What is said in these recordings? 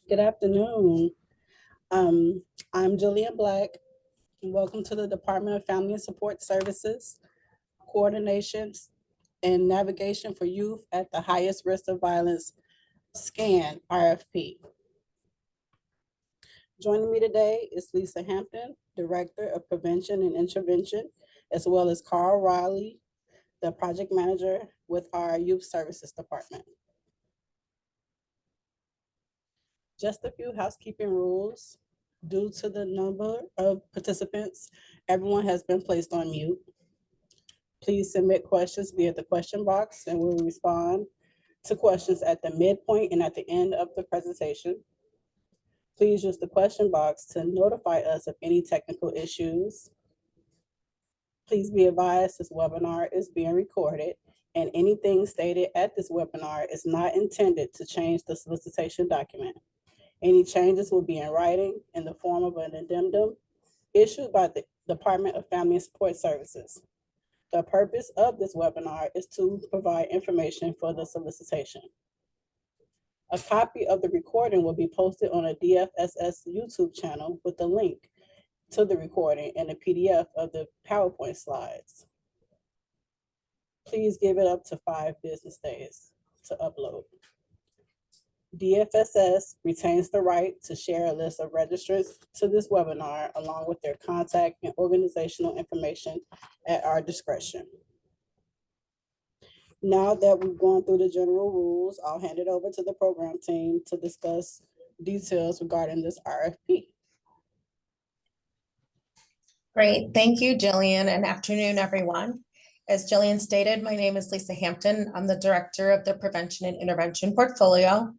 Good afternoon. Um, I'm Jillian Black. Welcome to the Department of Family and Support Services, Coordinations and Navigation for Youth at the Highest Risk of Violence SCAN RFP. Joining me today is Lisa Hampton, Director of Prevention and Intervention, as well as Carl Riley, the Project Manager with our Youth Services Department. Just a few housekeeping rules. Due to the number of participants, everyone has been placed on mute. Please submit questions via the question box and we'll respond to questions at the midpoint and at the end of the presentation. Please use the question box to notify us of any technical issues. Please be advised this webinar is being recorded and anything stated at this webinar is not intended to change the solicitation document. Any changes will be in writing in the form of an addendum issued by the Department of Family and Support Services. The purpose of this webinar is to provide information for the solicitation. A copy of the recording will be posted on a DFSS YouTube channel with a link to the recording and a PDF of the PowerPoint slides. Please give it up to 5 business days to upload. DFSS retains the right to share a list of registrants to this webinar along with their contact and organizational information at our discretion. Now that we've gone through the general rules, I'll hand it over to the program team to discuss details regarding this RFP. Great, thank you, Jillian, and afternoon, everyone. As Jillian stated, my name is Lisa Hampton. I'm the Director of the Prevention and Intervention Portfolio.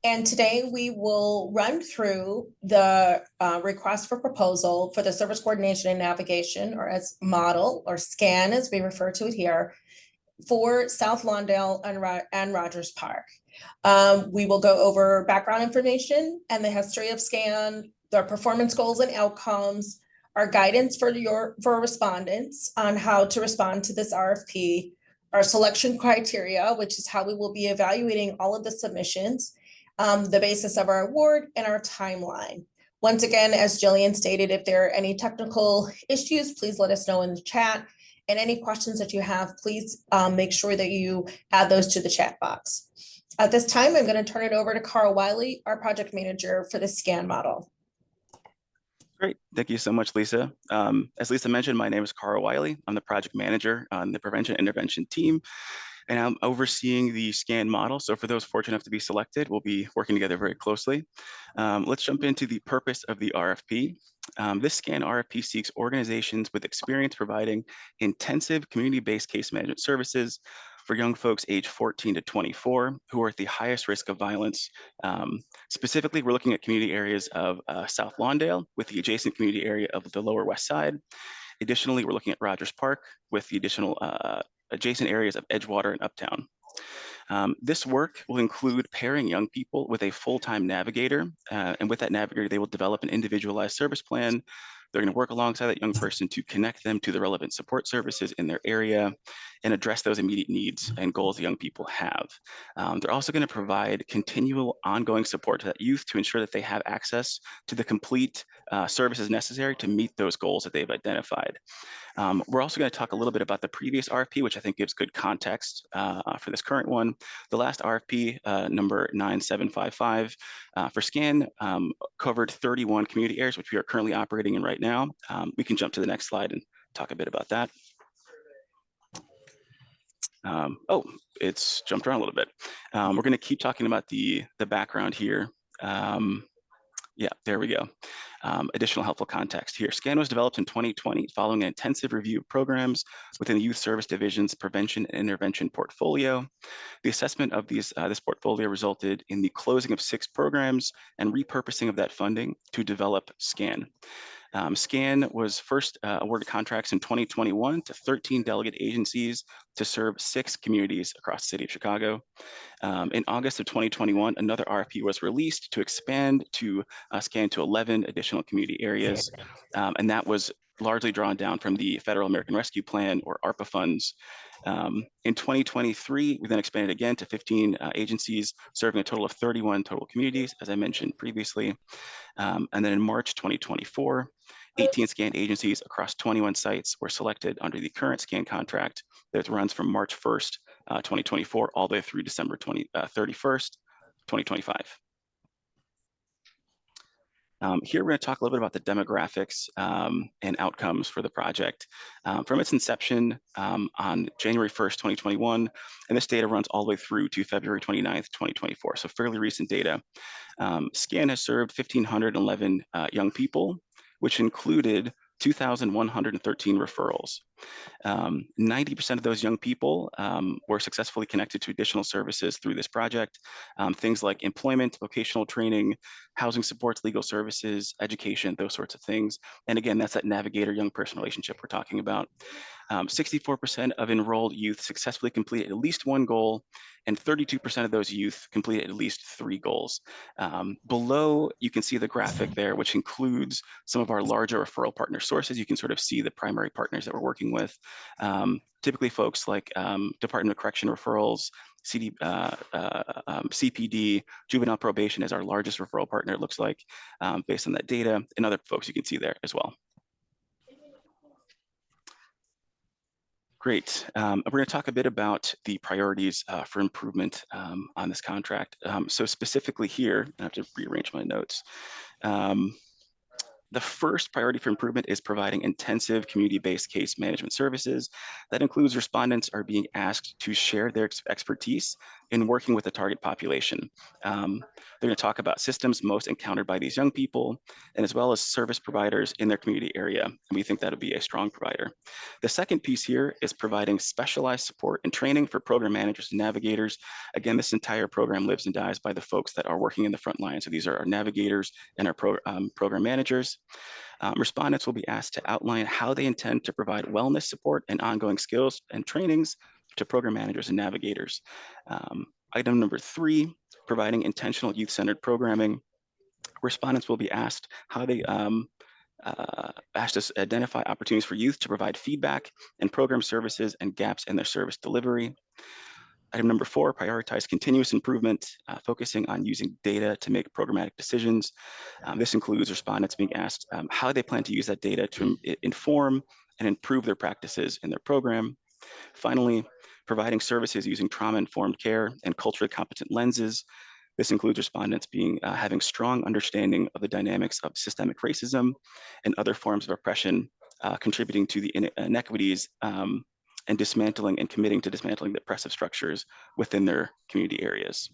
And today we will run through the request for proposal for the Service Coordination and Navigation, or as model, or SCAN as we refer to it here, for South Lawndale and Rogers Park. We will go over background information and the history of SCAN, their performance goals and outcomes, our guidance for respondents on how to respond to this RFP, our selection criteria, which is how we will be evaluating all of the submissions, the basis of our award, and our timeline. Once again, as Jillian stated, if there are any technical issues, please let us know in the chat. And any questions that you have, please make sure that you add those to the chat box. At this time, I'm going to turn it over to Carl Wiley, our project manager for the SCAN model. Great. Thank you so much, Lisa. As Lisa mentioned, my name is Carl Wiley. I'm the project manager on the Prevention Intervention team, and I'm overseeing the SCAN model. So for those fortunate enough to be selected, we'll be working together very closely. Let's jump into the purpose of the RFP. This SCAN RFP seeks organizations with experience providing intensive community-based case management services for young folks age 14 to 24 who are at the highest risk of violence. Specifically, we're looking at community areas of South Lawndale with the adjacent community area of the Lower West Side. Additionally, we're looking at Rogers Park with the additional adjacent areas of Edgewater and Uptown. This work will include pairing young people with a full-time navigator, and with that navigator, they will develop an individualized service plan. They're going to work alongside that young person to connect them to the relevant support services in their area and address those immediate needs and goals young people have. They're also going to provide continual ongoing support to that youth to ensure that they have access to the complete services necessary to meet those goals that they've identified. We're also going to talk a little bit about the previous RFP, which I think gives good context for this current one. The last RFP, number 9755 for SCAN, covered 31 community areas, which we are currently operating in right now. We can jump to the next slide and talk a bit about that. Oh, it's jumped around a little bit. We're going to keep talking about the background here. Yeah, there we go. Additional helpful context here. SCAN was developed in 2020 following an intensive review of programs within the Youth Service Division's Prevention and Intervention portfolio. The assessment of this portfolio resulted in the closing of 6 programs and repurposing of that funding to develop SCAN. SCAN was first awarded contracts in 2021 to 13 delegate agencies to serve 6 communities across the city of Chicago. In August of 2021, another RFP was released to expand to SCAN to 11 additional community areas, and that was largely drawn down from the Federal American Rescue Plan, or ARPA funds. In 2023, we then expanded again to 15 agencies, serving a total of 31 total communities, as I mentioned previously. And then in March 2024, 18 SCAN agencies across 21 sites were selected under the current SCAN contract that runs from March 1st, 2024, all the way through December 31st, 2025. Here we're going to talk a little bit about the demographics and outcomes for the project. From its inception on January 1st, 2021, and this data runs all the way through to February 29th, 2024, so fairly recent data. SCAN has served 1,511 young people, which included 2,113 referrals. 90% of those young people were successfully connected to additional services through this project. Things like employment, vocational training, housing supports, legal services, education, those sorts of things. And again, that's that navigator young person relationship we're talking about. 64% of enrolled youth successfully completed at least one goal, and 32% of those youth completed at least 3 goals. Below, you can see the graphic there, which includes some of our larger referral partner sources. You can sort of see the primary partners that we're working with. Typically folks like Department of Correction referrals, CPD, juvenile probation is our largest referral partner, it looks like, based on that data, and other folks you can see there as well. Great. We're going to talk a bit about the priorities for improvement on this contract. So specifically here, I have to rearrange my notes. The first priority for improvement is providing intensive community-based case management services. That includes respondents are being asked to share their expertise in working with the target population. They're going to talk about systems most encountered by these young people, and as well as service providers in their community area. And we think that'll be a strong provider. The second piece here is providing specialized support and training for program managers and navigators. Again, this entire program lives and dies by the folks that are working in the front line. So these are our navigators and our program managers. Respondents will be asked to outline how they intend to provide wellness support and ongoing skills and trainings to program managers and navigators. Item number 3, providing intentional youth-centered programming. Respondents will be asked how they asked us to identify opportunities for youth to provide feedback and program services and gaps in their service delivery. Item number 4, prioritize continuous improvement, focusing on using data to make programmatic decisions. This includes respondents being asked how they plan to use that data to inform and improve their practices in their program. Finally, providing services using trauma-informed care and culturally competent lenses. This includes respondents having strong understanding of the dynamics of systemic racism and other forms of oppression, contributing to the inequities and dismantling and committing to dismantling the oppressive structures within their community areas.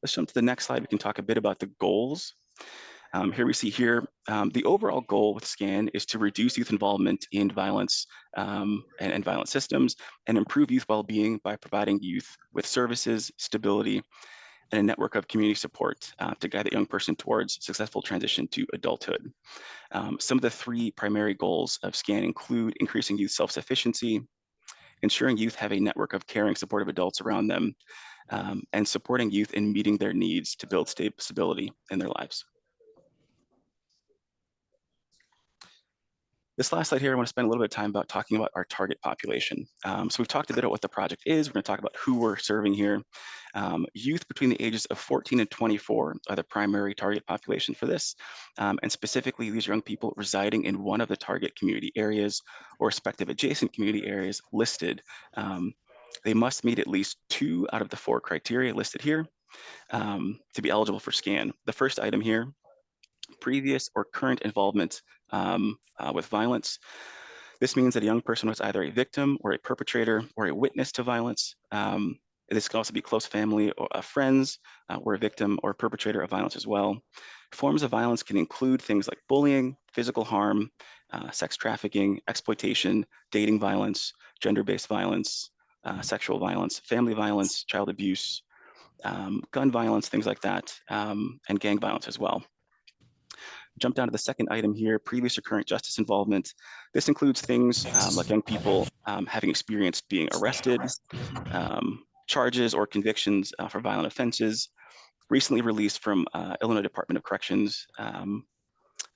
Let's jump to the next slide. We can talk a bit about the goals. Here we see here, the overall goal with SCAN is to reduce youth involvement in violence and violent systems and improve youth well-being by providing youth with services, stability, and a network of community support to guide the young person towards successful transition to adulthood. Some of the 3 primary goals of SCAN include increasing youth self-sufficiency, ensuring youth have a network of caring, supportive adults around them, and supporting youth in meeting their needs to build stability in their lives. This last slide here, I want to spend a little bit of time about talking about our target population. So we've talked a bit about what the project is. We're going to talk about who we're serving here. Youth between the ages of 14 and 24 are the primary target population for this. And specifically, these young people residing in one of the target community areas or respective adjacent community areas listed. They must meet at least 2 out of the 4 criteria listed here to be eligible for SCAN. The first item here, previous or current involvement with violence. This means that a young person was either a victim or a perpetrator or a witness to violence. This can also be close family or friends were a victim or perpetrator of violence as well. Forms of violence can include things like bullying, physical harm, sex trafficking, exploitation, dating violence, gender-based violence, sexual violence, family violence, child abuse, gun violence, things like that, and gang violence as well. Jump down to the second item here, previous or current justice involvement. This includes things like young people having experienced being arrested, charges or convictions for violent offenses, recently released from Illinois Department of Corrections,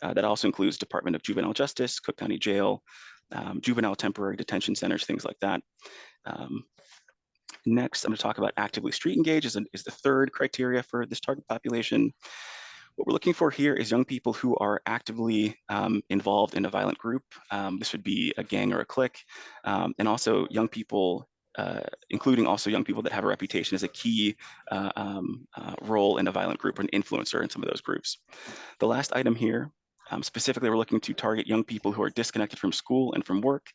That also includes Department of Juvenile Justice, Cook County Jail, juvenile temporary detention centers, things like that. Next, I'm going to talk about actively street engaged is the third criteria for this target population. What we're looking for here is young people who are actively involved in a violent group. This would be a gang or a clique, and also young people, including also young people that have a reputation as a key role in a violent group or an influencer in some of those groups. The last item here, specifically, we're looking to target young people who are disconnected from school and from work.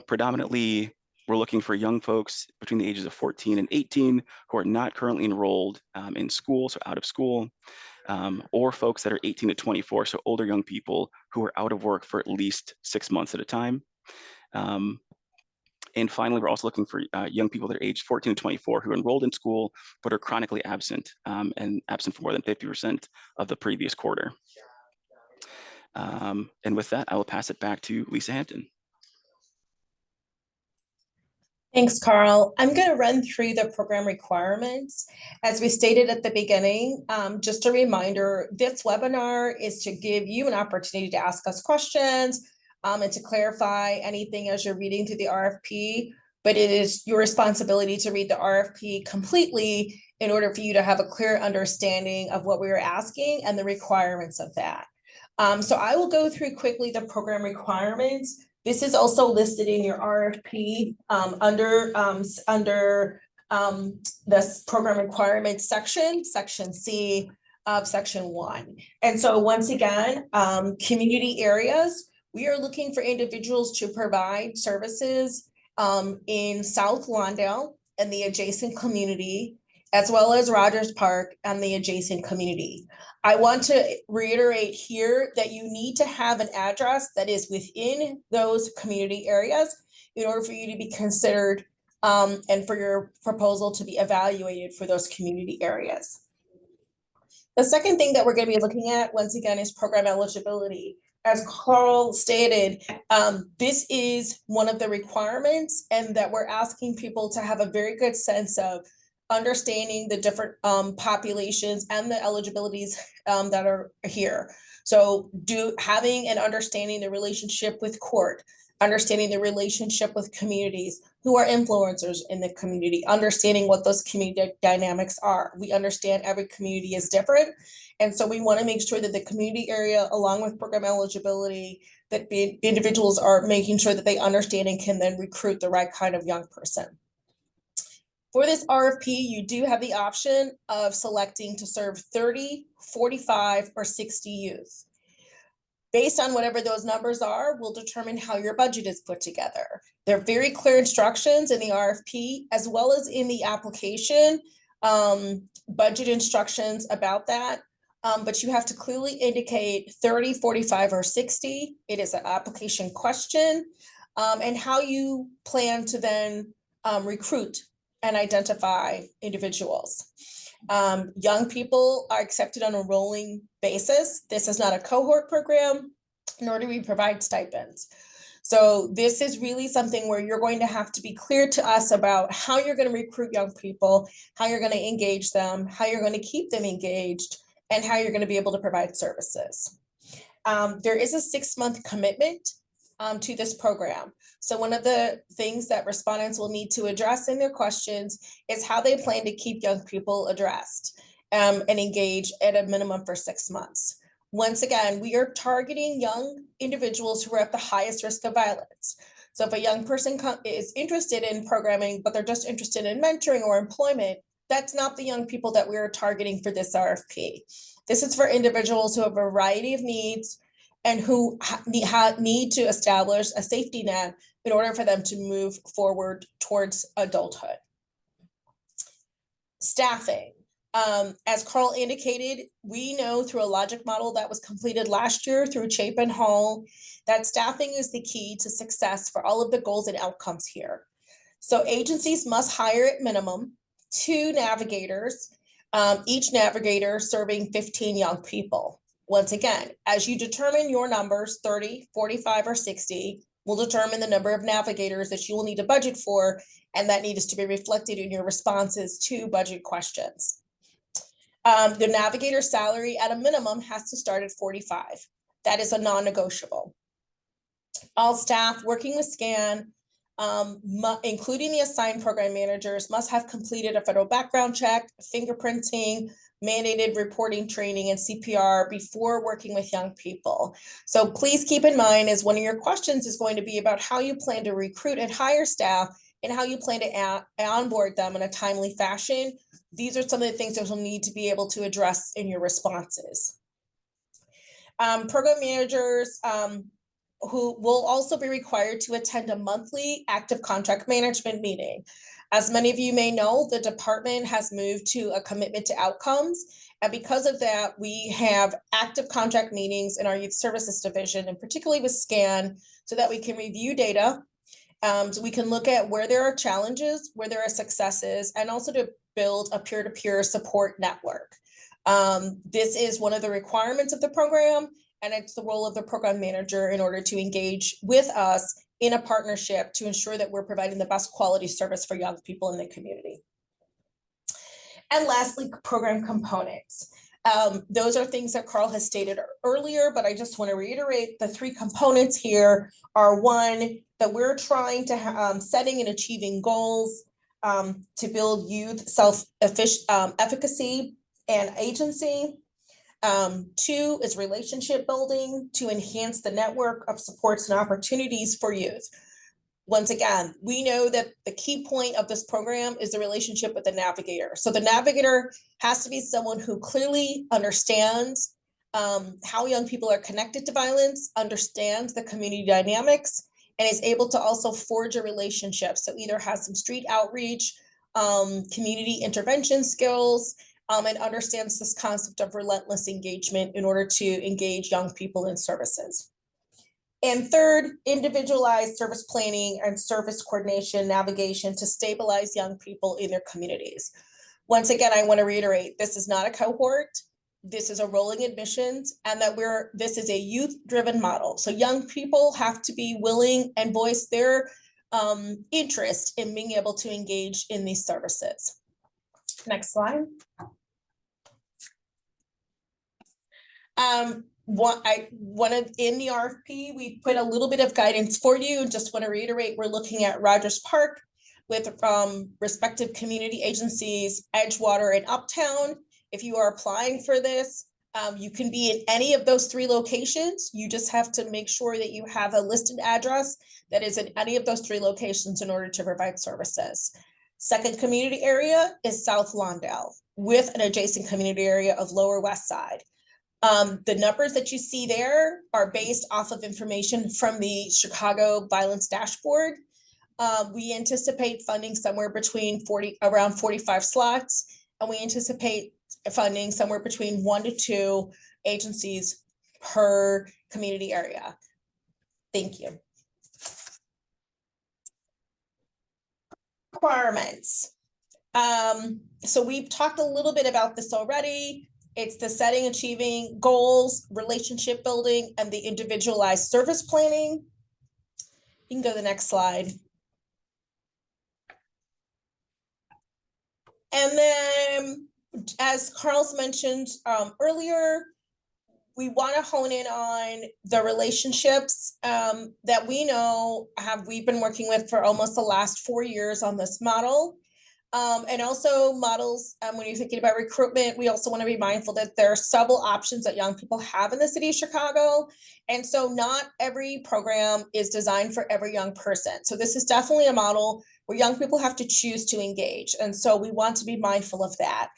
Predominantly, we're looking for young folks between the ages of 14 and 18 who are not currently enrolled in school, so out of school, or folks that are 18 to 24, so older young people who are out of work for at least 6 months at a time. And finally, we're also looking for young people that are aged 14 to 24 who are enrolled in school but are chronically absent and absent for more than 50% of the previous quarter. And with that, I will pass it back to Lisa Hampton. Thanks, Carl. I'm going to run through the program requirements. As we stated at the beginning, just a reminder, this webinar is to give you an opportunity to ask us questions and to clarify anything as you're reading through the RFP, but it is your responsibility to read the RFP completely in order for you to have a clear understanding of what we are asking and the requirements of that. So I will go through quickly the program requirements. This is also listed in your RFP under this program requirements section, section C of section 1. And so once again, community areas, we are looking for individuals to provide services in South Lawndale and the adjacent community, as well as Rogers Park and the adjacent community. I want to reiterate here that you need to have an address that is within those community areas in order for you to be considered and for your proposal to be evaluated for those community areas. The second thing that we're going to be looking at, once again, is program eligibility. As Carl stated, this is one of the requirements, and that we're asking people to have a very good sense of understanding the different populations and the eligibilities that are here. So having and understanding the relationship with court, understanding the relationship with communities who are influencers in the community, understanding what those community dynamics are. We understand every community is different. And so we want to make sure that the community area, along with program eligibility, that the individuals are making sure that they understand and can then recruit the right kind of young person. For this RFP, you do have the option of selecting to serve 30, 45, or 60 youth. Based on whatever those numbers are, we'll determine how your budget is put together. There are very clear instructions in the RFP, as well as in the application, budget instructions about that. But you have to clearly indicate 30, 45, or 60. It is an application question, and how you plan to then recruit and identify individuals. Young people are accepted on a rolling basis. This is not a cohort program, nor do we provide stipends. So this is really something where you're going to have to be clear to us about how you're going to recruit young people, how you're going to engage them, how you're going to keep them engaged, and how you're going to be able to provide services. There is a 6-month commitment to this program. So one of the things that respondents will need to address in their questions is how they plan to keep young people addressed and engaged at a minimum for 6 months. Once again, we are targeting young individuals who are at the highest risk of violence. So if a young person is interested in programming, but they're just interested in mentoring or employment, that's not the young people that we are targeting for this RFP. This is for individuals who have a variety of needs and who need to establish a safety net in order for them to move forward towards adulthood. Staffing. As Carl indicated, we know through a logic model that was completed last year through Chapin Hall that staffing is the key to success for all of the goals and outcomes here. So agencies must hire at minimum 2 navigators, each navigator serving 15 young people. Once again, as you determine your numbers, 30, 45, or 60, will determine the number of navigators that you will need to budget for, and that needs to be reflected in your responses to budget questions. The navigator salary at a minimum has to start at 45. That is a non-negotiable. All staff working with SCAN, including the assigned program managers, must have completed a federal background check, fingerprinting, mandated reporting training, and CPR before working with young people. So please keep in mind, as one of your questions is going to be about how you plan to recruit and hire staff and how you plan to onboard them in a timely fashion. These are some of the things that you'll need to be able to address in your responses. Program managers who will also be required to attend a monthly active contract management meeting. As many of you may know, the department has moved to a commitment to outcomes. And because of that, we have active contract meetings in our youth services division, and particularly with SCAN, so that we can review data. So we can look at where there are challenges, where there are successes, and also to build a peer-to-peer support network. This is one of the requirements of the program, and it's the role of the program manager in order to engage with us in a partnership to ensure that we're providing the best quality service for young people in the community. And lastly, program components. Those are things that Carl has stated earlier, but I just want to reiterate the 3 components here are: 1, that we're trying to setting and achieving goals to build youth self-efficacy and agency. 2 is relationship building to enhance the network of supports and opportunities for youth. Once again, we know that the key point of this program is the relationship with the navigator. So the navigator has to be someone who clearly understands how young people are connected to violence, understands the community dynamics, and is able to also forge a relationship. So either has some street outreach, community intervention skills, and understands this concept of relentless engagement in order to engage young people in services. And 3rd, individualized service planning and service coordination navigation to stabilize young people in their communities. Once again, I want to reiterate, this is not a cohort. This is a rolling admissions, and that this is a youth-driven model. So young people have to be willing and voice their interest in being able to engage in these services. Next slide. In the RFP, we put a little bit of guidance for you. Just want to reiterate, we're looking at Rogers Park with respective community agencies, Edgewater and Uptown. If you are applying for this, you can be in any of those 3 locations. You just have to make sure that you have a listed address that is in any of those 3 locations in order to provide services. Second community area is South Lawndale with an adjacent community area of Lower West Side. The numbers that you see there are based off of information from the Chicago Violence Dashboard. We anticipate funding somewhere between around 45 slots, and we anticipate funding somewhere between 1 to 2 agencies per community area. Thank you. Requirements. So we've talked a little bit about this already. It's the setting, achieving goals, relationship building, and the individualized service planning. You can go to the next slide. And then, as Carl's mentioned earlier, we want to hone in on the relationships that we know we've been working with for almost the last 4 years on this model. And also models, when you're thinking about recruitment, we also want to be mindful that there are several options that young people have in the city of Chicago. And so not every program is designed for every young person. So this is definitely a model where young people have to choose to engage. And so we want to be mindful of that.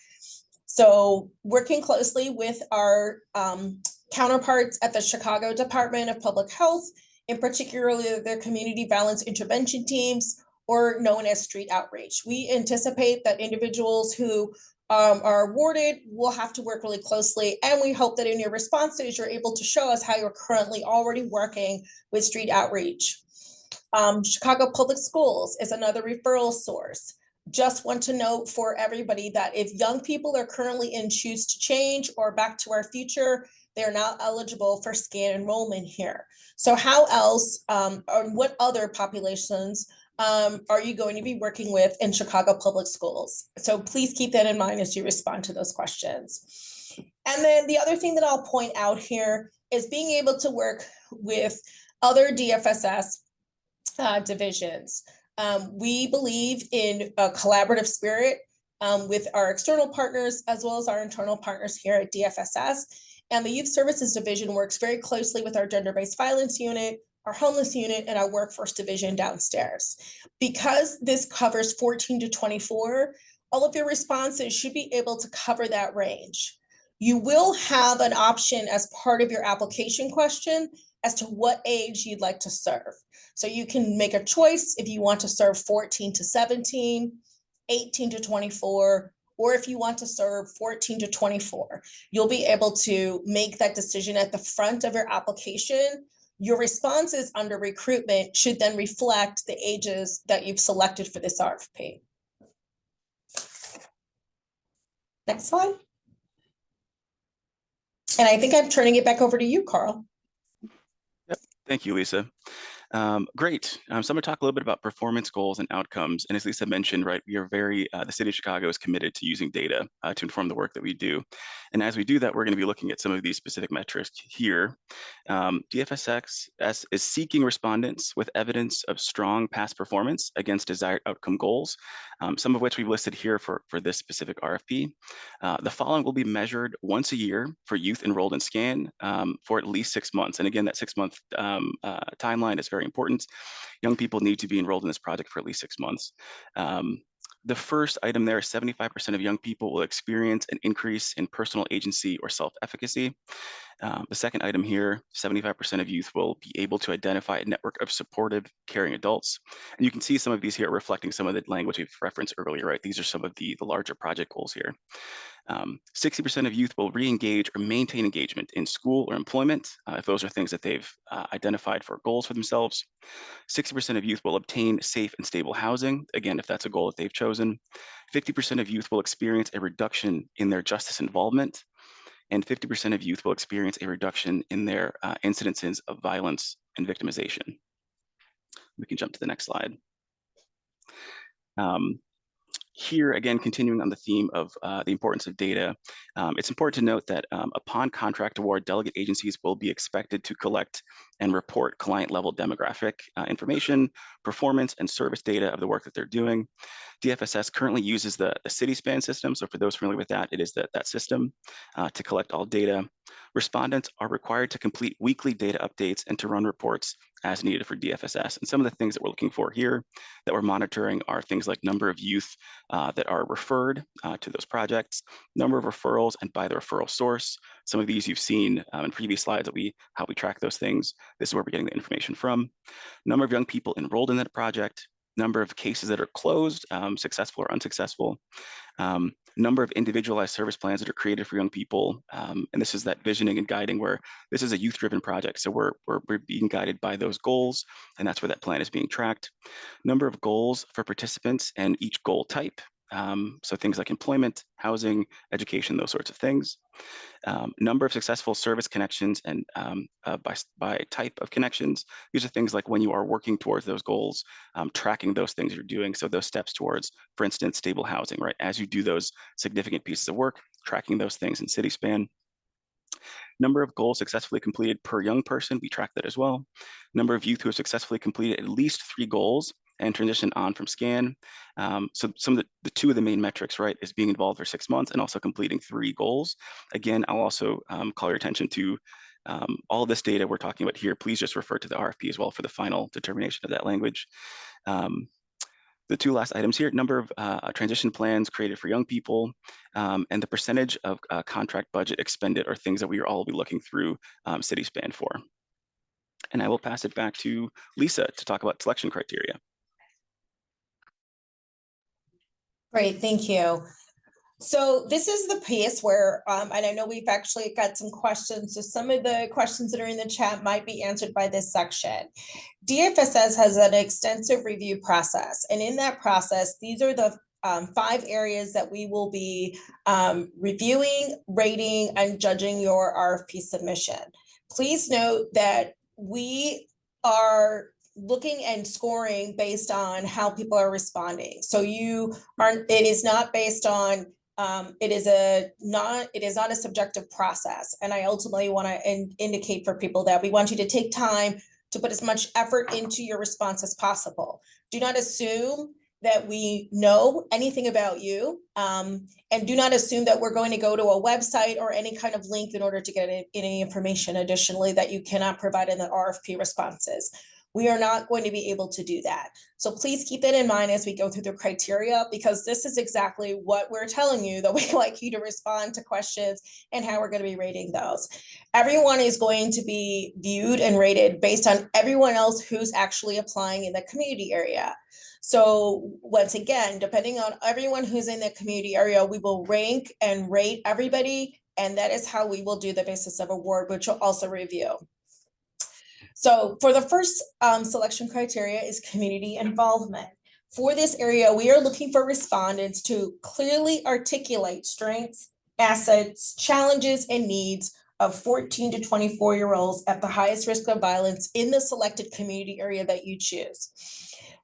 So working closely with our counterparts at the Chicago Department of Public Health, in particularly their community violence intervention teams, or known as street outreach. We anticipate that individuals who are awarded will have to work really closely, and we hope that in your responses, you're able to show us how you're currently already working with street outreach. Chicago Public Schools is another referral source. Just want to note for everybody that if young people are currently in Choose to Change or Back to Our Future, they're not eligible for SCAN enrollment here. So how else, or what other populations are you going to be working with in Chicago Public Schools? So please keep that in mind as you respond to those questions. And then the other thing that I'll point out here is being able to work with other DFSS divisions. We believe in a collaborative spirit with our external partners as well as our internal partners here at DFSS. And the Youth Services Division works very closely with our gender-based violence unit, our homeless unit, and our workforce division downstairs. Because this covers 14 to 24, all of your responses should be able to cover that range. You will have an option as part of your application question as to what age you'd like to serve. So you can make a choice if you want to serve 14 to 17, 18 to 24, or if you want to serve 14 to 24. You'll be able to make that decision at the front of your application. Your responses under recruitment should then reflect the ages that you've selected for this RFP. Next slide. And I think I'm turning it back over to you, Carl. Yep. Thank you, Lisa. Great. So I'm going to talk a little bit about performance goals and outcomes. And as Lisa mentioned, right, we are the city of Chicago is committed to using data to inform the work that we do. And as we do that, we're going to be looking at some of these specific metrics here. DFSX is seeking respondents with evidence of strong past performance against desired outcome goals, some of which we've listed here for this specific RFP. The following will be measured once a year for youth enrolled in SCAN for at least 6 months. And again, that 6-month timeline is very important. Young people need to be enrolled in this project for at least 6 months. The first item there is 75% of young people will experience an increase in personal agency or self-efficacy. The second item here, 75% of youth will be able to identify a network of supportive, caring adults. And you can see some of these here reflecting some of the language we've referenced earlier, right? These are some of the larger project goals here. 60% of youth will re-engage or maintain engagement in school or employment, if those are things that they've identified for goals for themselves. 60% of youth will obtain safe and stable housing, again, if that's a goal that they've chosen. 50% of youth will experience a reduction in their justice involvement, and 50% of youth will experience a reduction in their incidences of violence and victimization. We can jump to the next slide. Here, again, continuing on the theme of the importance of data, it's important to note that upon contract award, delegate agencies will be expected to collect and report client-level demographic information, performance, and service data of the work that they're doing. DFSS currently uses the CitySpan system. So for those familiar with that, it is that system to collect all data. Respondents are required to complete weekly data updates and to run reports as needed for DFSS. And some of the things that we're looking for here that we're monitoring are things like number of youth that are referred to those projects, number of referrals, and by the referral source. Some of these you've seen in previous slides that how we track those things. This is where we're getting the information from. Number of young people enrolled in that project, number of cases that are closed, successful or unsuccessful, number of individualized service plans that are created for young people. And this is that visioning and guiding where this is a youth-driven project. So we're being guided by those goals, and that's where that plan is being tracked. Number of goals for participants and each goal type. So things like employment, housing, education, those sorts of things. Number of successful service connections and by type of connections. These are things like when you are working towards those goals, tracking those things you're doing. So those steps towards, for instance, stable housing, right? As you do those significant pieces of work, tracking those things in CitySpan. Number of goals successfully completed per young person, we track that as well. Number of youth who have successfully completed at least 3 goals and transition on from SCAN. So some of the 2 of the main metrics, right, is being involved for 6 months and also completing 3 goals. Again, I'll also call your attention to all of this data we're talking about here. Please just refer to the RFP as well for the final determination of that language. The 2 last items here, number of transition plans created for young people, and the percentage of contract budget expended are things that we are all be looking through CitySpan for. And I will pass it back to Lisa to talk about selection criteria. Great, thank you. So this is the piece where, and I know we've actually got some questions. So some of the questions that are in the chat might be answered by this section. DFSS has an extensive review process. And in that process, these are the 5 areas that we will be reviewing, rating, and judging your RFP submission. Please note that we are looking and scoring based on how people are responding. So it is not based on, it is not a subjective process. And I ultimately want to indicate for people that we want you to take time to put as much effort into your response as possible. Do not assume that we know anything about you, and do not assume that we're going to go to a website or any kind of link in order to get any information additionally that you cannot provide in the RFP responses. We are not going to be able to do that. So please keep that in mind as we go through the criteria, because this is exactly what we're telling you that we'd like you to respond to questions and how we're going to be rating those. Everyone is going to be viewed and rated based on everyone else who's actually applying in the community area. So once again, depending on everyone who's in the community area, we will rank and rate everybody. And that is how we will do the basis of award, which we'll also review. So for the first selection criteria is community involvement. For this area, we are looking for respondents to clearly articulate strengths, assets, challenges, and needs of 14 to 24-year-olds at the highest risk of violence in the selected community area that you choose.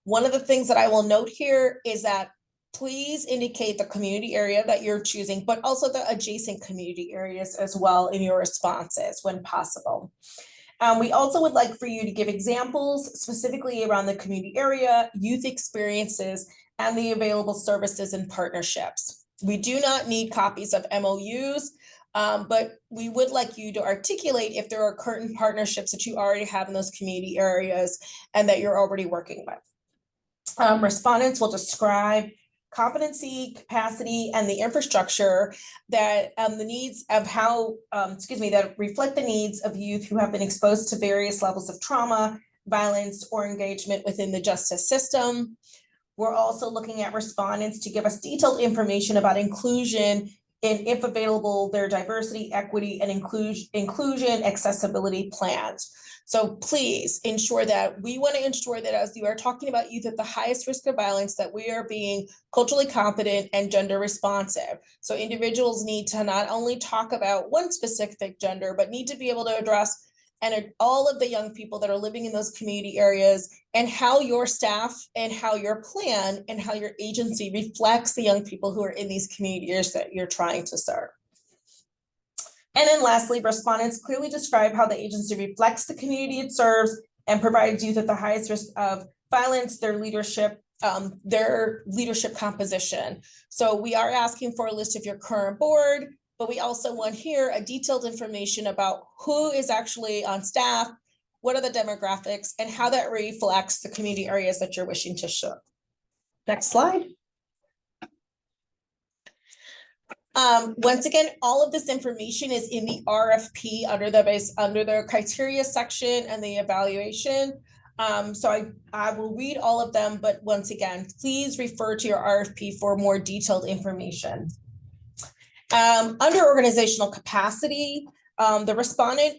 One of the things that I will note here is that please indicate the community area that you're choosing, but also the adjacent community areas as well in your responses when possible. We also would like for you to give examples specifically around the community area, youth experiences, and the available services and partnerships. We do not need copies of MOUs, but we would like you to articulate if there are current partnerships that you already have in those community areas and that you're already working with. Respondents will describe competency, capacity, and the infrastructure that the needs of how, that reflect the needs of youth who have been exposed to various levels of trauma, violence, or engagement within the justice system. We're also looking at respondents to give us detailed information about inclusion and, if available, their diversity, equity, and inclusion accessibility plans. So please ensure that we want to ensure that as you are talking about youth at the highest risk of violence, that we are being culturally competent and gender responsive. So individuals need to not only talk about one specific gender, but need to be able to address all of the young people that are living in those community areas, and how your staff and how your plan and how your agency reflects the young people who are in these community areas that you're trying to serve. And then lastly, respondents clearly describe how the agency reflects the community it serves and provides youth at the highest risk of violence, their leadership composition. So we are asking for a list of your current board, but we also want here a detailed information about who is actually on staff, what are the demographics, and how that reflects the community areas that you're wishing to show. Next slide. Once again, all of this information is in the RFP under the criteria section and the evaluation. So I will read all of them, but once again, please refer to your RFP for more detailed information. Under organizational capacity, the respondent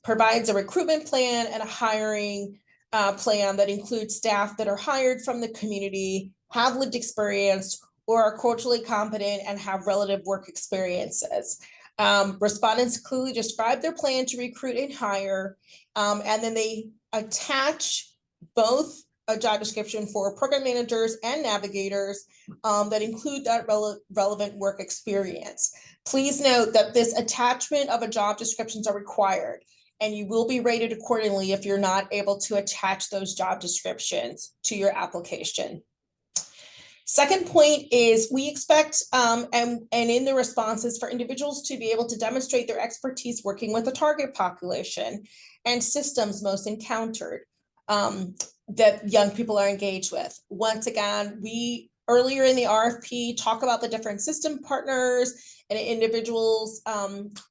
provides a recruitment plan and a hiring plan that includes staff that are hired from the community, have lived experience, or are culturally competent and have relative work experiences. Respondents clearly describe their plan to recruit and hire, and then they attach both a job description for program managers and navigators that include that relevant work experience. Please note that this attachment of a job descriptions are required, and you will be rated accordingly if you're not able to attach those job descriptions to your application. Second point is we expect, and in the responses, for individuals to be able to demonstrate their expertise working with the target population and systems most encountered that young people are engaged with. Once again, we earlier in the RFP talk about the different system partners and individuals'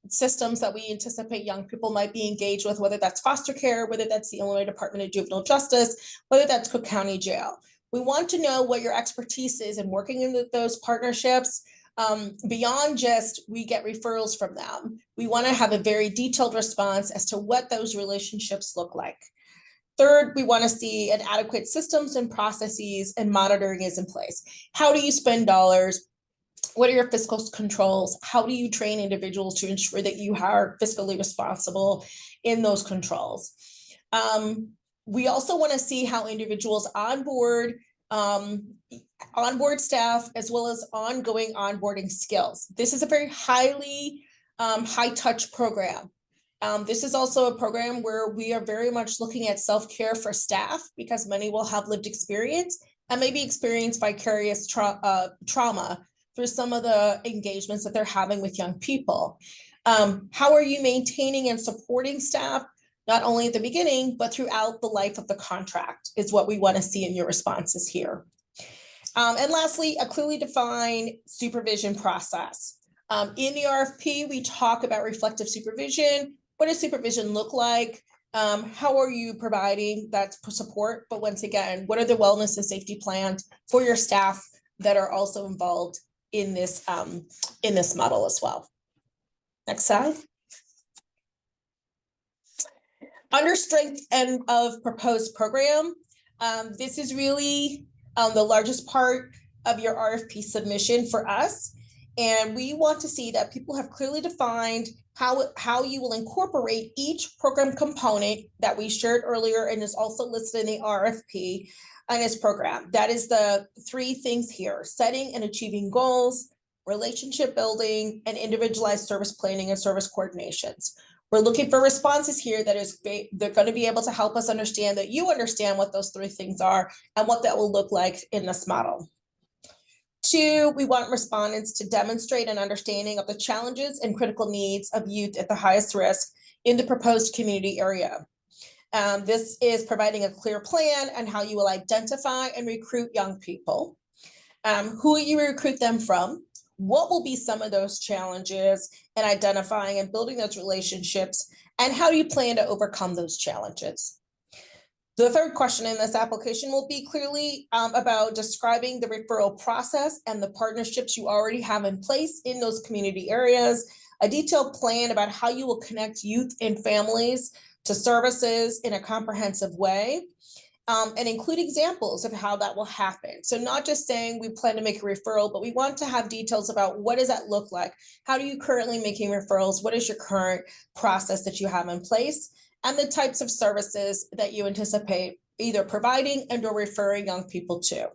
systems that we anticipate young people might be engaged with, whether that's foster care, whether that's the Illinois Department of Juvenile Justice, whether that's Cook County Jail. We want to know what your expertise is in working in those partnerships. Beyond just we get referrals from them, we want to have a very detailed response as to what those relationships look like. Third, we want to see an adequate systems and processes and monitoring is in place. How do you spend dollars? What are your fiscal controls? How do you train individuals to ensure that you are fiscally responsible in those controls? We also want to see how individuals onboard staff as well as ongoing onboarding skills. This is a very highly high touch program. This is also a program where we are very much looking at self-care for staff because many will have lived experience and maybe experience vicarious trauma through some of the engagements that they're having with young people. How are you maintaining and supporting staff, not only at the beginning, but throughout the life of the contract is what we want to see in your responses here. And lastly, a clearly defined supervision process. In the RFP, we talk about reflective supervision. What does supervision look like? How are you providing that support? But once again, what are the wellness and safety plans for your staff that are also involved in this model as well? Next slide. Under strength and of proposed program, this is really the largest part of your RFP submission for us. And we want to see that people have clearly defined how you will incorporate each program component that we shared earlier and is also listed in the RFP on this program. That is the 3 things here: setting and achieving goals, relationship building, and individualized service planning and service coordinations. We're looking for responses here they're going to be able to help us understand that you understand what those 3 things are and what that will look like in this model. 2, we want respondents to demonstrate an understanding of the challenges and critical needs of youth at the highest risk in the proposed community area. This is providing a clear plan on how you will identify and recruit young people, who you recruit them from, what will be some of those challenges, and identifying and building those relationships, and how do you plan to overcome those challenges. The 3rd question in this application will be clearly about describing the referral process and the partnerships you already have in place in those community areas, a detailed plan about how you will connect youth and families to services in a comprehensive way, and include examples of how that will happen. So not just saying we plan to make a referral, but we want to have details about what does that look like? How do you currently making referrals? What is your current process that you have in place? And the types of services that you anticipate either providing and or referring young people to.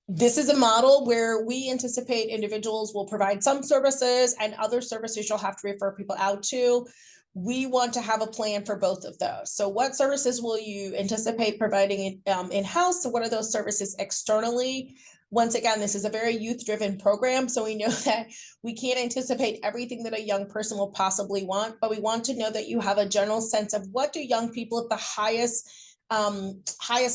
This is a model where we anticipate individuals will provide some services and other services you'll have to refer people out to. We want to have a plan for both of those. So what services will you anticipate providing in-house? So what are those services externally? Once again, this is a very youth-driven program, so we know that we can't anticipate everything that a young person will possibly want, but we want to know that you have a general sense of what do young people at the highest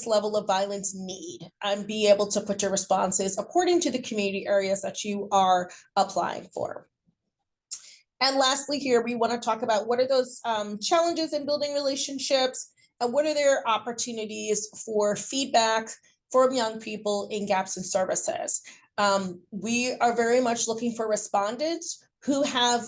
level of violence need, and be able to put your responses according to the community areas that you are applying for. And lastly here, we want to talk about what are those challenges in building relationships, and what are their opportunities for feedback from young people in gaps in services. We are very much looking for respondents who have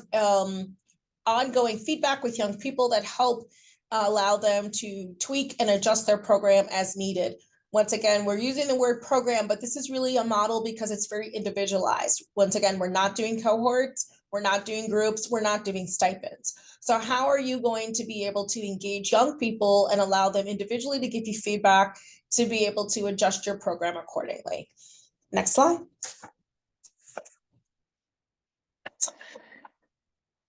ongoing feedback with young people that help allow them to tweak and adjust their program as needed. Once again, we're using the word program, but this is really a model because it's very individualized. Once again, we're not doing cohorts, we're not doing groups, we're not doing stipends. So how are you going to be able to engage young people and allow them individually to give you feedback to be able to adjust your program accordingly? Next slide.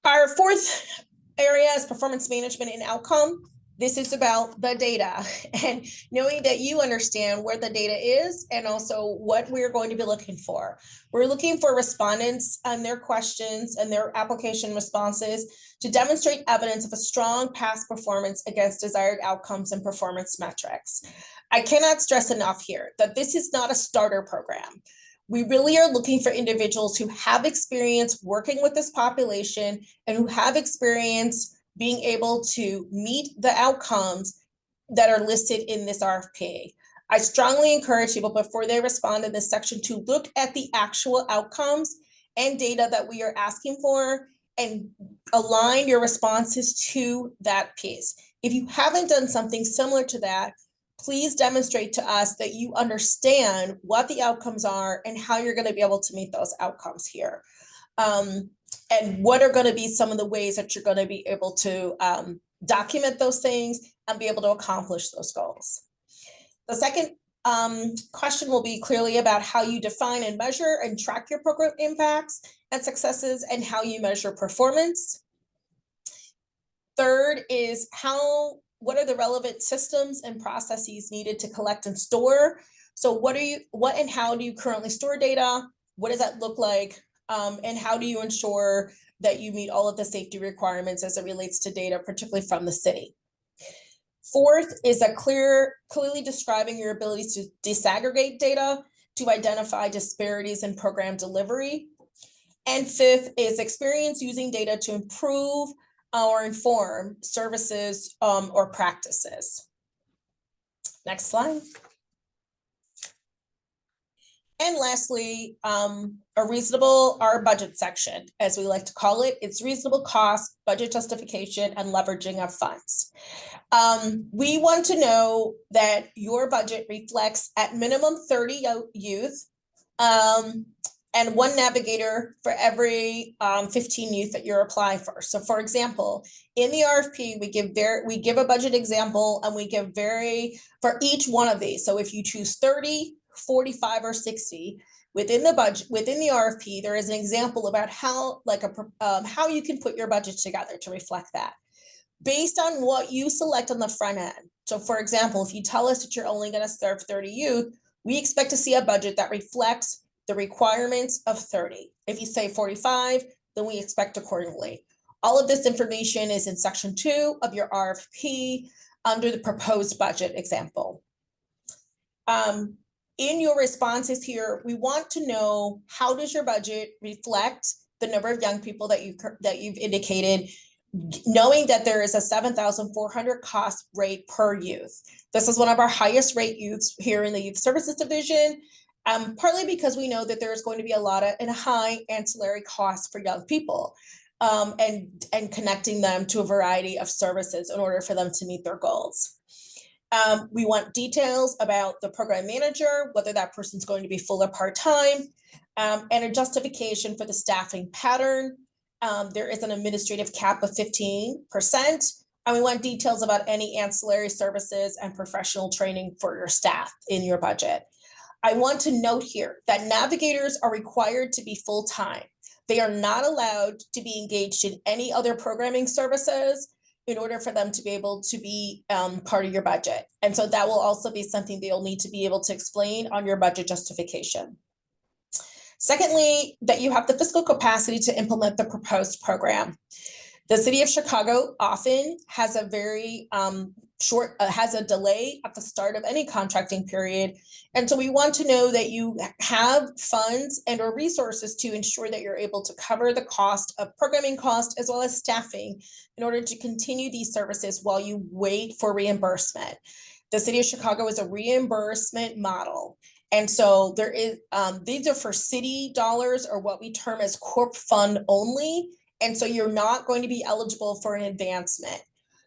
Our 4th area is performance management and outcome. This is about the data and knowing that you understand where the data is and also what we're going to be looking for. We're looking for respondents and their questions and their application responses to demonstrate evidence of a strong past performance against desired outcomes and performance metrics. I cannot stress enough here that this is not a starter program. We really are looking for individuals who have experience working with this population and who have experience being able to meet the outcomes that are listed in this RFP. I strongly encourage people before they respond in this section to look at the actual outcomes and data that we are asking for and align your responses to that piece. If you haven't done something similar to that, please demonstrate to us that you understand what the outcomes are and how you're going to be able to meet those outcomes here. And what are going to be some of the ways that you're going to be able to document those things, and be able to accomplish those goals. The second question will be clearly about how you define and measure and track your program impacts and successes and how you measure performance. Third is what are the relevant systems and processes needed to collect and store? So what and how do you currently store data? What does that look like? And how do you ensure that you meet all of the safety requirements as it relates to data, particularly from the city? Fourth is clearly describing your ability to disaggregate data to identify disparities in program delivery. And fifth is experience using data to improve or inform services or practices. Next slide. And lastly, our budget section, as we like to call it. It's reasonable cost, budget justification, and leveraging of funds. We want to know that your budget reflects at minimum 30 youth and one navigator for every 15 youth that you're applying for. So for example, in the RFP, we give a budget example and we give for each one of these. So if you choose 30, 45, or 60, within the budget, within the RFP, there is an example about how you can put your budget together to reflect that based on what you select on the front end. So for example, if you tell us that you're only going to serve 30 youth, we expect to see a budget that reflects the requirements of 30. If you say 45, then we expect accordingly. All of this information is in section 2 of your RFP under the proposed budget example. In your responses here, we want to know, how does your budget reflect the number of young people that you've indicated, knowing that there is a $7,400 cost rate per youth. This is one of our highest rate youths here in the Youth Services Division, partly because we know that there's going to be a lot of high ancillary costs for young people, and connecting them to a variety of services in order for them to meet their goals. We want details about the program manager, whether that person's going to be full or part-time, and a justification for the staffing pattern. There is an administrative cap of 15%, and we want details about any ancillary services and professional training for your staff in your budget. I want to note here that navigators are required to be full-time. They are not allowed to be engaged in any other programming services in order for them to be able to be part of your budget. And so that will also be something they'll need to be able to explain on your budget justification. Secondly, that you have the fiscal capacity to implement the proposed program. The city of Chicago often has a very has a delay at the start of any contracting period. And so we want to know that you have funds and or resources to ensure that you're able to cover the cost of programming cost as well as staffing in order to continue these services while you wait for reimbursement. The city of Chicago is a reimbursement model. And so there is, these are for city dollars, or what we term as corp fund only. And so you're not going to be eligible for an advancement.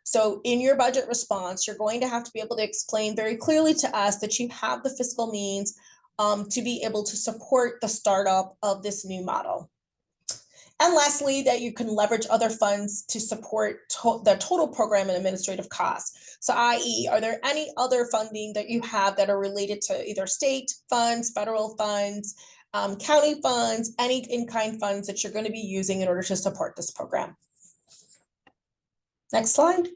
So in your budget response, you're going to have to be able to explain very clearly to us that you have the fiscal means to be able to support the startup of this new model. And lastly, that you can leverage other funds to support the total program and administrative costs. So i.e., are there any other funding that you have that are related to either state funds, federal funds, county funds, any in-kind funds that you're going to be using in order to support this program? Next slide.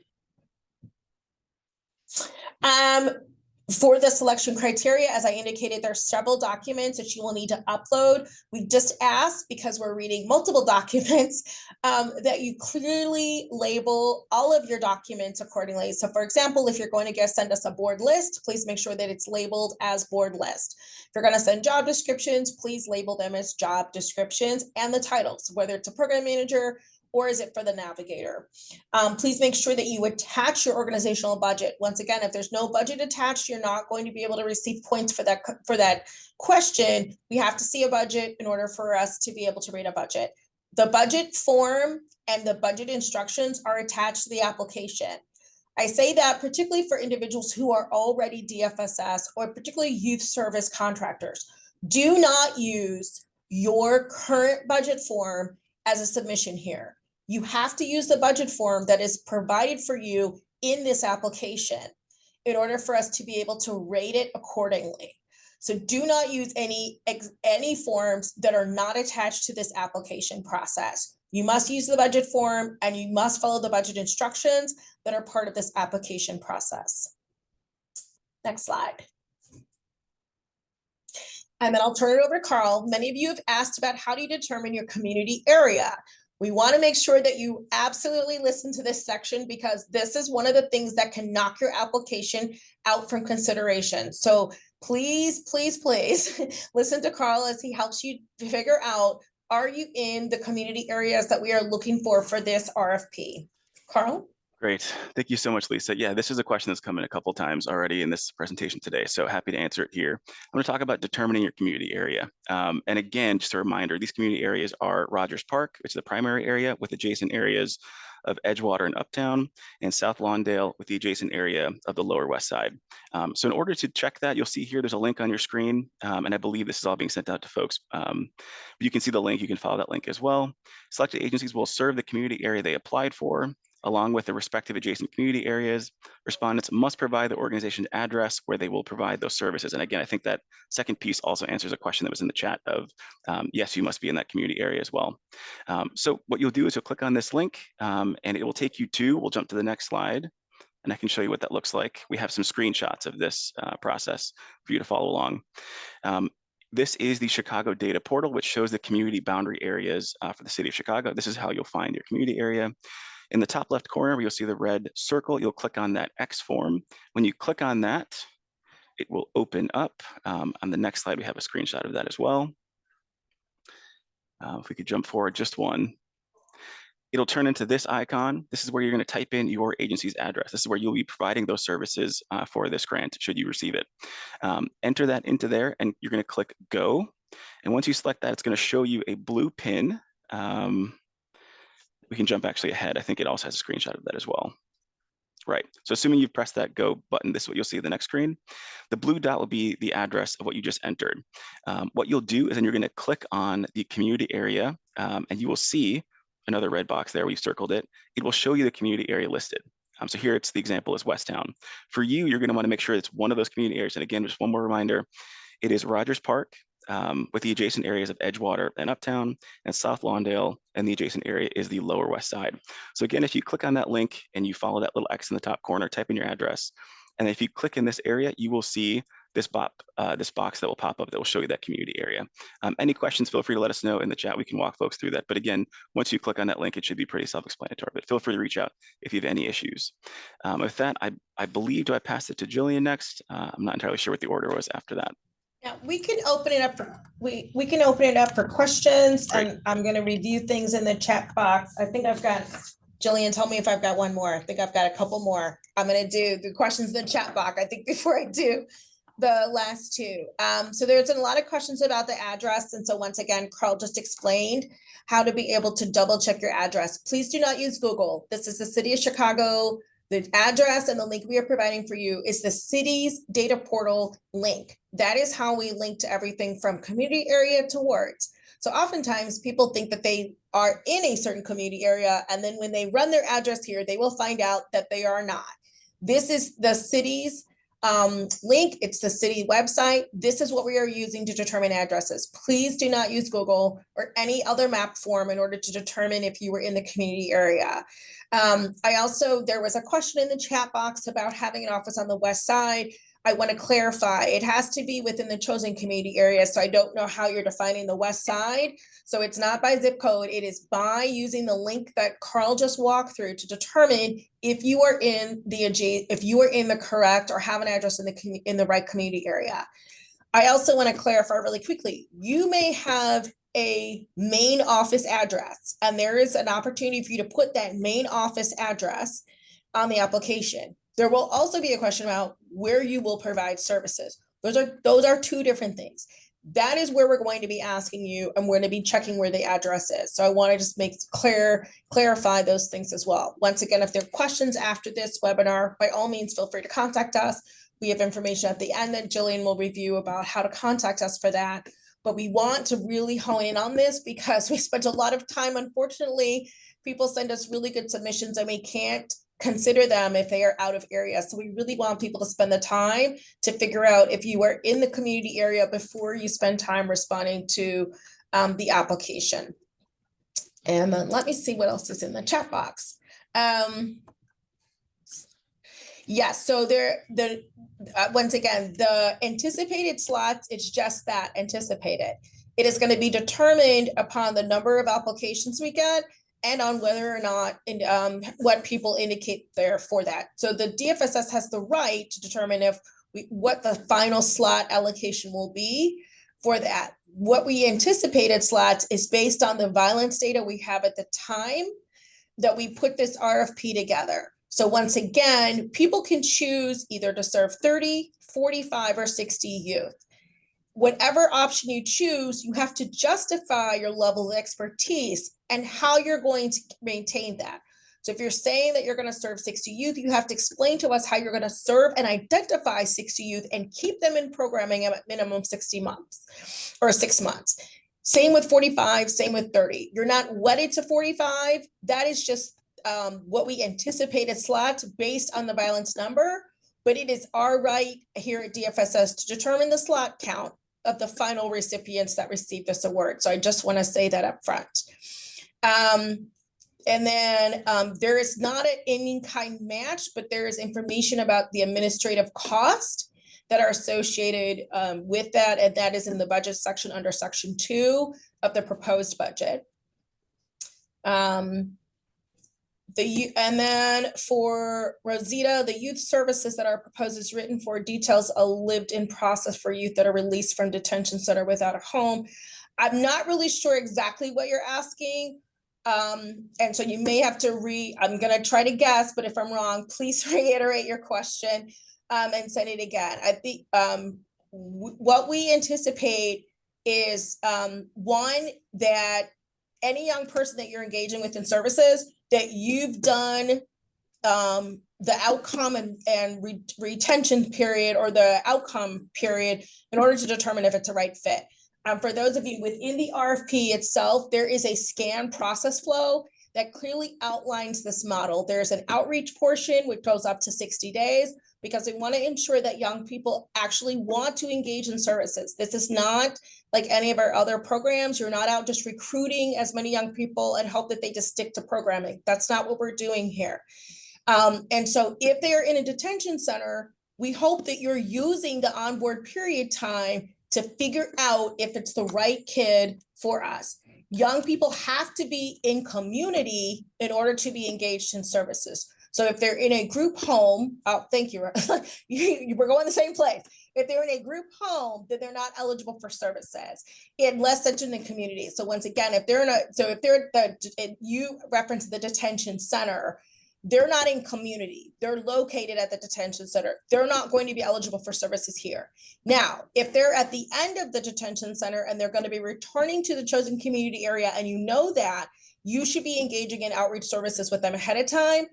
For the selection criteria, as I indicated, there are several documents that you will need to upload. We just ask, because we're reading multiple documents, that you clearly label all of your documents accordingly. So for example, if you're going to send us a board list, please make sure that it's labeled as board list. If you're going to send job descriptions, please label them as job descriptions, and the titles, whether it's a program manager or is it for the navigator. Please make sure that you attach your organizational budget. Once again, if there's no budget attached, you're not going to be able to receive points for that question. We have to see a budget in order for us to be able to rate a budget. The budget form and the budget instructions are attached to the application. I say that particularly for individuals who are already DFSS or particularly youth service contractors. Do not use your current budget form as a submission here. You have to use the budget form that is provided for you in this application in order for us to be able to rate it accordingly. So do not use any forms that are not attached to this application process. You must use the budget form and you must follow the budget instructions that are part of this application process. Next slide. And then I'll turn it over to Carl. Many of you have asked about how do you determine your community area. We want to make sure that you absolutely listen to this section because this is one of the things that can knock your application out from consideration. So please, please, please listen to Carl as he helps you figure out, are you in the community areas that we are looking for this RFP? Carl? Great. Thank you so much, Lisa. Yeah, this is a question that's come in a couple times already in this presentation today, so happy to answer it here. I'm going to talk about determining your community area. And again, just a reminder, these community areas are Rogers Park, which is the primary area, with adjacent areas of Edgewater and Uptown, and South Lawndale with the adjacent area of the Lower West Side. So in order to check that, you'll see here there's a link on your screen, and I believe this is all being sent out to folks. You can see the link, you can follow that link as well. Selected agencies will serve the community area they applied for. Along with the respective adjacent community areas, respondents must provide the organization's address where they will provide those services. And again, I think that second piece also answers a question that was in the chat of, yes, you must be in that community area as well. So what you'll do is you'll click on this link and it will take you to, we'll jump to the next slide, and I can show you what that looks like. We have some screenshots of this process for you to follow along. This is the Chicago Data Portal, which shows the community boundary areas for the city of Chicago. This is how you'll find your community area. In the top left corner, where you'll see the red circle, you'll click on that X form. When you click on that, it will open up. On the next slide, we have a screenshot of that as well. If we could jump forward just one. It'll turn into this icon. This is where you're going to type in your agency's address. This is where you'll be providing those services for this grant, should you receive it. Enter that into there, and you're going to click Go. And once you select that, it's going to show you a blue pin. We can jump actually ahead. I think it also has a screenshot of that as well. Right, so assuming you've pressed that go button, this is what you'll see on the next screen. The blue dot will be the address of what you just entered. What you'll do is then you're gonna click on the community area and you will see another red box there, we've circled it. It will show you the community area listed. So here it's the example is Westtown. For you, you're gonna wanna make sure it's one of those community areas. And again, just one more reminder, it is Rogers Park, with the adjacent areas of Edgewater and Uptown, and South Lawndale, and the adjacent area is the Lower West Side. So again, if you click on that link and you follow that little X in the top corner, type in your address, and if you click in this area, you will see this box that will pop up that will show you that community area. Any questions, feel free to let us know in the chat. We can walk folks through that. But again, once you click on that link, it should be pretty self-explanatory, but feel free to reach out if you have any issues. With that, I believe, do I pass it to Jillian next? I'm not entirely sure what the order was after that. Yeah, we can open it up for we can open it up for questions. Great. And I'm going to review things in the chat box. I think I've got Jillian, tell me if I've got one more. I think I've got a couple more. I'm going to do the questions in the chat box, I think, before I do the last two. So there's been a lot of questions about the address. And so once again, Carl just explained how to be able to double check your address. Please do not use Google. This is the city of Chicago. The address and the link we are providing for you is the city's data portal link. That is how we link to everything from community area to wards. So oftentimes people think that they are in a certain community area, and then when they run their address here, they will find out that they are not. This is the city's link. It's the city website. This is what we are using to determine addresses. Please do not use Google or any other map form in order to determine if you were in the community area. There was a question in the chat box about having an office on the west side. I want to clarify, it has to be within the chosen community area. So I don't know how you're defining the west side. So it's not by zip code. It is by using the link that Carl just walked through to determine if you are in the correct or have an address in the right community area. I also want to clarify really quickly, you may have a main office address, and there is an opportunity for you to put that main office address on the application. There will also be a question about where you will provide services. Those are two different things. That is where we're going to be asking you, and we're going to be checking where the address is. So I want to just clarify those things as well. Once again, if there are questions after this webinar, by all means, feel free to contact us. We have information at the end that Jillian will review about how to contact us for that. but we want to really hone in on this because we spent a lot of time, unfortunately, people send us really good submissions and we can't consider them if they are out of area. So we really want people to spend the time to figure out if you are in the community area before you spend time responding to the application. And then let me see what else is in the chat box. Yes, so once again, the anticipated slots, it's just that, anticipated. It is going to be determined upon the number of applications we get and on whether or not, what people indicate there for that. So the DFSS has the right to determine what the final slot allocation will be for that. What we anticipated slots is based on the violence data we have at the time that we put this RFP together. So once again, people can choose either to serve 30, 45, or 60 youth. Whatever option you choose, you have to justify your level of expertise and how you're going to maintain that. So if you're saying that you're going to serve 60 youth, you have to explain to us how you're going to serve and identify 60 youth and keep them in programming at minimum 60 months or 6 months. Same with 45, same with 30. You're not wedded to 45. That is just what we anticipated slots based on the violence number, but it is our right here at DFSS to determine the slot count of the final recipients that receive this award. So I just want to say that up front. And then there is not an in-kind match, but there is information about the administrative cost that are associated with that, and that is in the budget section under section 2 of the proposed budget. And then for Rosita, the youth services that are proposed is written for details a lived-in process for youth that are released from detention center without a home. I'm not really sure exactly what you're asking. And so you may have to I'm gonna try to guess, but if I'm wrong, please reiterate your question and send it again. I think what we anticipate is one, that any young person that you're engaging with in services, that you've done the outcome and retention period or the outcome period in order to determine if it's a right fit. For those of you within the RFP itself, there is a scan process flow that clearly outlines this model. There's an outreach portion which goes up to 60 days because we want to ensure that young people actually want to engage in services. This is not like any of our other programs. You're not out just recruiting as many young people and hope that they just stick to programming. That's not what we're doing here. And so if they are in a detention center, we hope that you're using the onboard period time to figure out if it's the right kid for us. Young people have to be in community in order to be engaged in services. So if they're in a group home, oh, thank you. We're going the same place. If they're in a group home, then they're not eligible for services unless it's in the community. So once again, you reference the detention center, they're not in community. They're located at the detention center. They're not going to be eligible for services here. Now, if they're at the end of the detention center and they're going to be returning to the chosen community area, and you know that, you should be engaging in outreach services with them ahead of time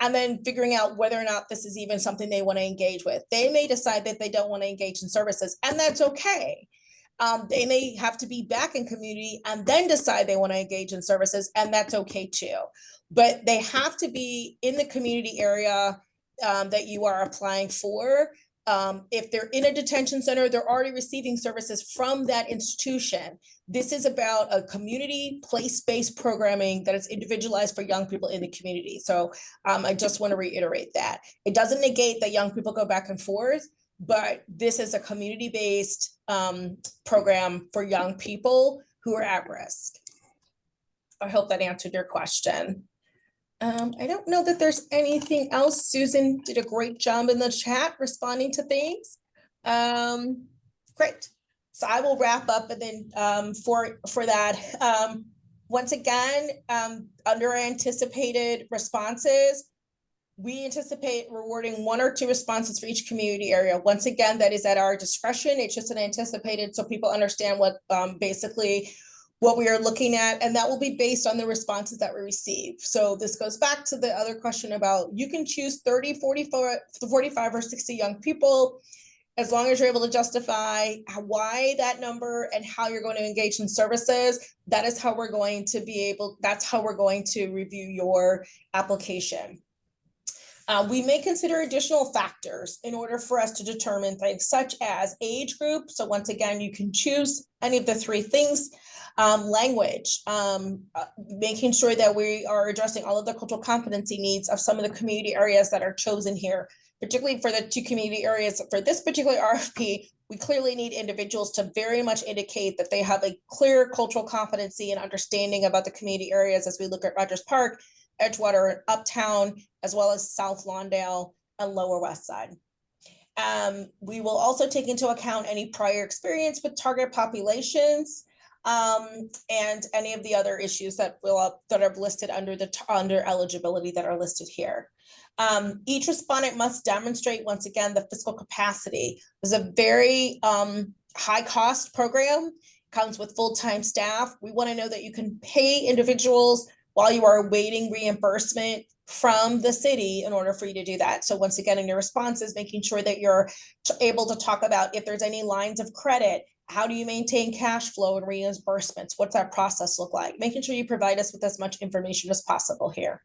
and then figuring out whether or not this is even something they want to engage with. They may decide that they don't want to engage in services, and that's okay. They may have to be back in community and then decide they want to engage in services, and that's okay too. But they have to be in the community area that you are applying for. If they're in a detention center, they're already receiving services from that institution. This is about a community place-based programming that is individualized for young people in the community. So I just want to reiterate that. It doesn't negate that young people go back and forth, but this is a community-based program for young people who are at risk. I hope that answered your question. I don't know that there's anything else. Susan did a great job in the chat responding to things. Great. So I will wrap up, and then for that, once again, under anticipated responses, we anticipate rewarding 1 or 2 responses for each community area. Once again, that is at our discretion. It's just an anticipated, so people understand what basically what we are looking at, and that will be based on the responses that we receive. So this goes back to the other question about you can choose 30, 44, 45, or 60 young people. as long as you're able to justify why that number and how you're going to engage in services, that's how we're going to review your application. We may consider additional factors in order for us to determine things such as age group. So once again, you can choose any of the three things. Language, making sure that we are addressing all of the cultural competency needs of some of the community areas that are chosen here, particularly for the 2 community areas. For this particular RFP, we clearly need individuals to very much indicate that they have a clear cultural competency and understanding about the community areas as we look at Rogers Park, Edgewater, and Uptown, as well as South Lawndale and Lower West Side. We will also take into account any prior experience with target populations, and any of the other issues that are listed under eligibility that are listed here. Each respondent must demonstrate, once again, the fiscal capacity. This is a very high cost program, comes with full-time staff. We want to know that you can pay individuals while you are awaiting reimbursement from the city in order for you to do that. So once again, in your responses, making sure that you're able to talk about if there's any lines of credit, how do you maintain cash flow and reimbursements? What's that process look like? Making sure you provide us with as much information as possible here.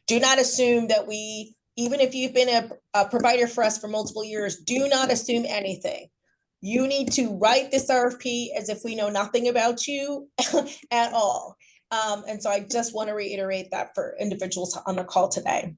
Do not assume that even if you've been a provider for us for multiple years, do not assume anything. You need to write this RFP as if we know nothing about you at all. And so I just want to reiterate that for individuals on the call today.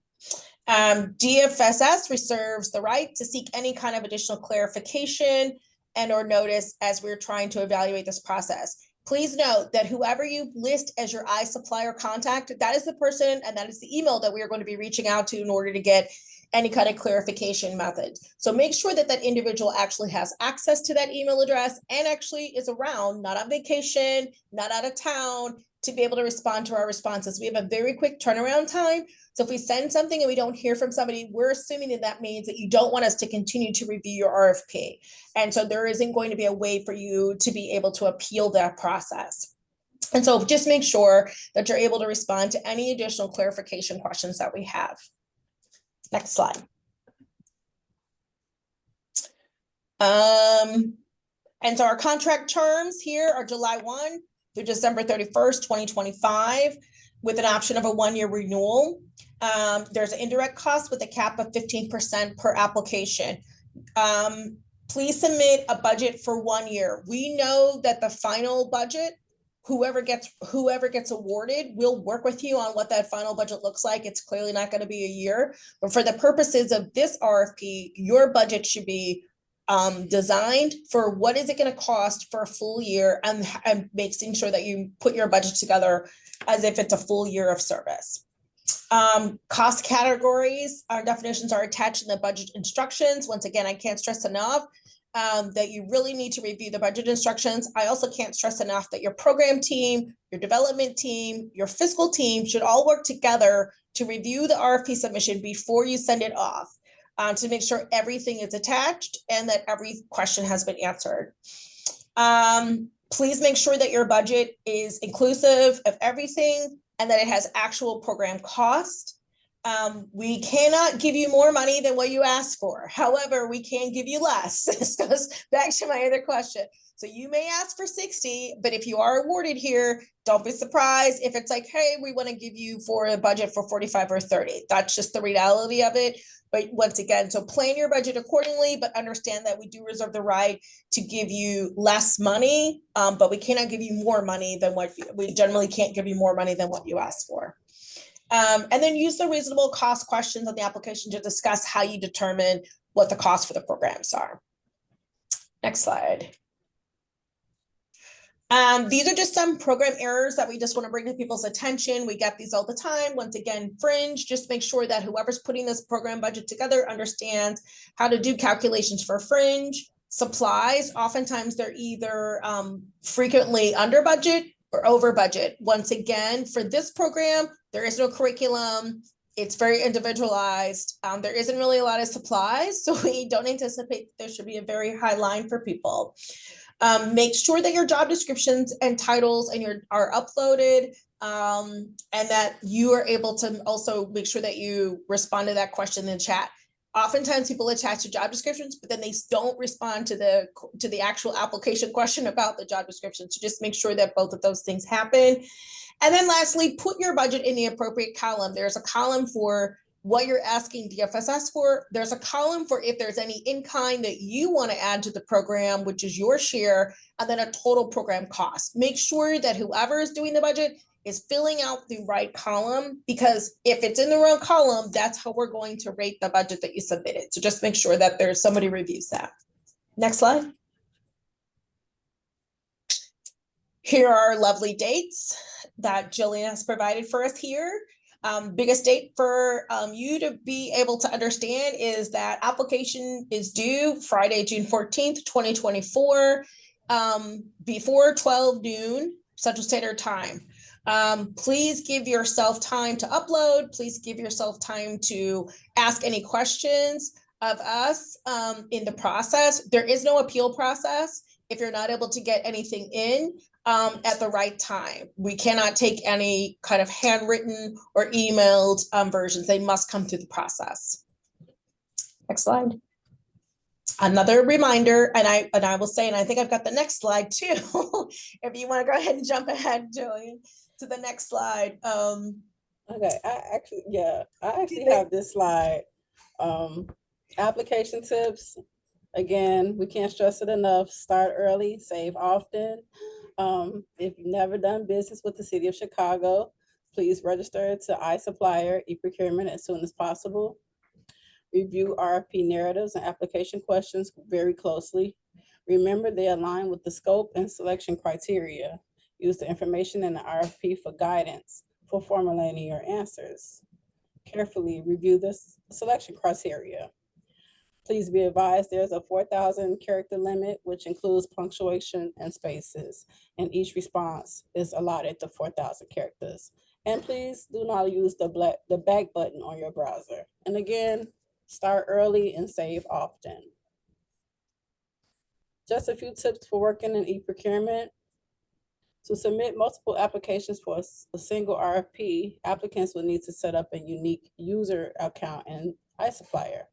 DFSS reserves the right to seek any kind of additional clarification and or notice as we're trying to evaluate this process. Please note that whoever you list as your supplier contact, that is the person and that is the email that we are going to be reaching out to in order to get any kind of clarification method. So make sure that that individual actually has access to that email address and actually is around, not on vacation, not out of town, to be able to respond to our responses. We have a very quick turnaround time. So if we send something and we don't hear from somebody, we're assuming that that means that you don't want us to continue to review your RFP. And so there isn't going to be a way for you to be able to appeal that process. And so just make sure that you're able to respond to any additional clarification questions that we have. Next slide. And so our contract terms here are July 1 through December 31st, 2025, with an option of a 1-year renewal. There's an indirect cost with a cap of 15% per application. Please submit a budget for 1 year. We know that the final budget, whoever gets awarded, will work with you on what that final budget looks like. It's clearly not going to be a year, but for the purposes of this RFP, your budget should be designed for what is it going to cost for a full year, and making sure that you put your budget together as if it's a full year of service. Cost categories, our definitions are attached in the budget instructions. Once again, I can't stress enough that you really need to review the budget instructions. I also can't stress enough that your program team, your development team, your fiscal team should all work together to review the RFP submission before you send it off, to make sure everything is attached and that every question has been answered. Please make sure that your budget is inclusive of everything and that it has actual program cost. We cannot give you more money than what you asked for. However, we can give you less. This goes back to my other question. So you may ask for 60, but if you are awarded here, don't be surprised if it's like, hey, we want to give you for a budget for 45 or 30. That's just the reality of it. But once again, so plan your budget accordingly, but understand that we do reserve the right to give you less money, but we cannot give you more money than we generally can't give you more money than what you asked for. And then use the reasonable cost questions on the application to discuss how you determine what the costs for the programs are. Next slide. These are just some program errors that we just want to bring to people's attention. We get these all the time. Once again, fringe, just make sure that whoever's putting this program budget together understands how to do calculations for fringe. Supplies, oftentimes they're either frequently under budget or over budget. Once again, for this program, there is no curriculum. It's very individualized. There isn't really a lot of supplies, so we don't anticipate there should be a very high line for people. Make sure that your job descriptions and titles are uploaded, and that you are able to also make sure that you respond to that question in the chat. Oftentimes people attach to job descriptions, but then they don't respond to the actual application question about the job description. So just make sure that both of those things happen. And then lastly, put your budget in the appropriate column. There's a column for what you're asking DFSS for. There's a column for if there's any in-kind that you want to add to the program, which is your share, and then a total program cost. Make sure that whoever is doing the budget is filling out the right column, because if it's in the wrong column, that's how we're going to rate the budget that you submitted. So just make sure that there's somebody reviews that. Next slide. Here are lovely dates that Jillian has provided for us here. Biggest date for you to be able to understand is that application is due Friday, June 14th, 2024, before 12 noon Central Standard Time. Please give yourself time to upload. Please give yourself time to ask any questions of us in the process. There is no appeal process if you're not able to get anything in at the right time. We cannot take any kind of handwritten or emailed versions. They must come through the process. Next slide. Another reminder, and I will say, and I think I've got the next slide too. If you want to go ahead and jump ahead, Jillian, to the next slide. Okay, I actually have this slide. Application tips. Again, we can't stress it enough. Start early, save often. If you've never done business with the City of Chicago, please register to iSupplier eProcurement as soon as possible. Review RFP narratives and application questions very closely. Remember, they align with the scope and selection criteria. Use the information in the RFP for guidance for formulating your answers. Carefully review the selection criteria. Please be advised there's a 4,000 character limit, which includes punctuation and spaces, and each response is allotted to 4,000 characters. And please do not use the back button on your browser. And again, start early and save often. Just a few tips for working in e-procurement. To submit multiple applications for a single RFP, applicants will need to set up a unique user account in iSupplier.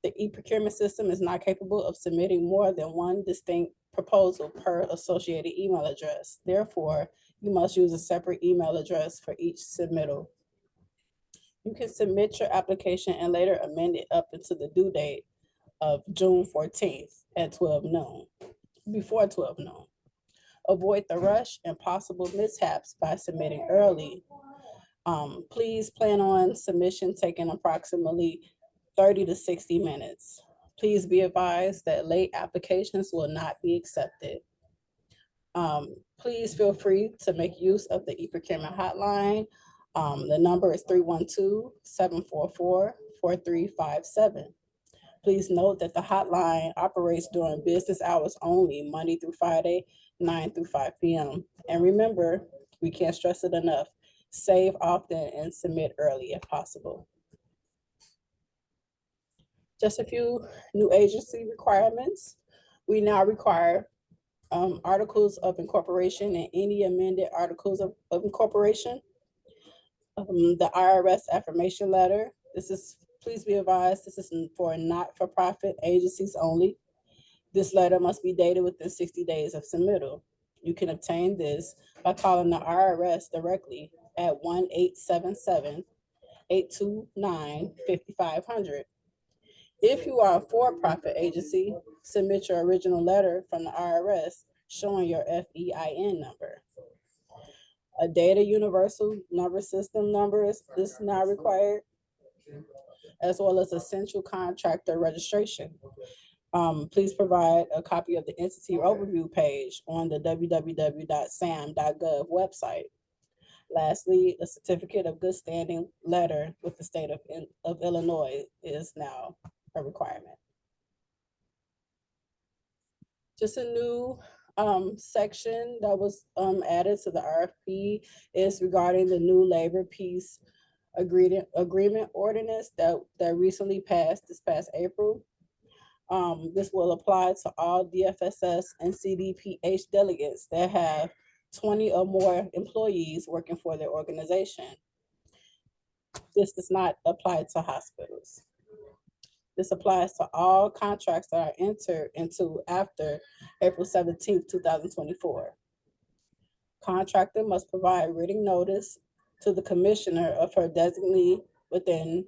The e-procurement system is not capable of submitting more than one distinct proposal per associated email address. Therefore, you must use a separate email address for each submittal. You can submit your application and later amend it up until the due date of June 14th at 12 noon, before 12 noon. Avoid the rush and possible mishaps by submitting early. Please plan on submission taking approximately 30 to 60 minutes. Please be advised that late applications will not be accepted. Please feel free to make use of the e-procurement hotline. The number is 312-744-4357. Please note that the hotline operates during business hours only, Monday through Friday, 9 through 5 p.m. And remember, we can't stress it enough, save often and submit early if possible. Just a few new agency requirements. We now require articles of incorporation and any amended articles of incorporation. The IRS affirmation letter. Please be advised, this is for not-for-profit agencies only. This letter must be dated within 60 days of submittal. You can obtain this by calling the IRS directly at 1-877-829-5500. If you are a for-profit agency, submit your original letter from the IRS showing your FEIN number. A data universal number system number is now required, as well as essential contractor registration. Please provide a copy of the entity overview page on the www.sam.gov website. Lastly, a certificate of good standing letter with the state of Illinois is now a requirement. Just a new section that was added to the RFP is regarding the new labor peace agreement ordinance that recently passed this past April. This will apply to all DFSS and CDPH delegates that have 20 or more employees working for their organization. This does not apply to hospitals. This applies to all contracts that are entered into after April 17th, 2024. Contractor must provide written notice to the commissioner of her designee within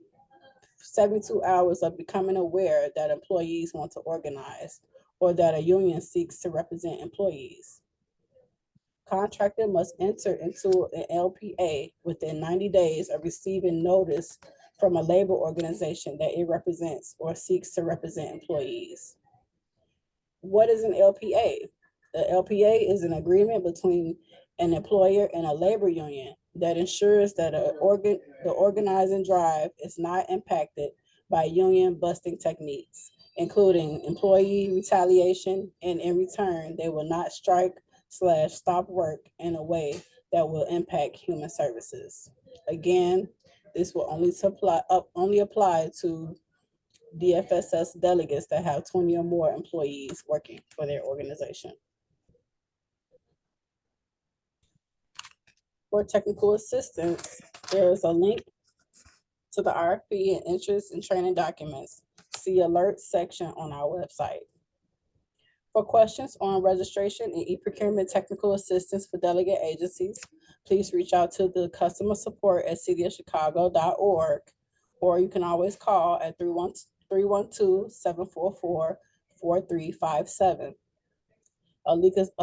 72 hours of becoming aware that employees want to organize or that a union seeks to represent employees. Contractor must enter into an LPA within 90 days of receiving notice from a labor organization that it represents or seeks to represent employees. What is an LPA? The LPA is an agreement between an employer and a labor union that ensures that the organizing drive is not impacted by union busting techniques, including employee retaliation, and in return, they will not strike/stop work in a way that will impact human services. Again, this will only apply to DFSS delegates that have 20 or more employees working for their organization. For technical assistance, there's a link to the RFP and interest and training documents. See alerts section on our website. For questions on registration and e-procurement technical assistance for delegate agencies, please reach out to the customer support at cityofchicago.org, or you can always call at 312-744-4357. A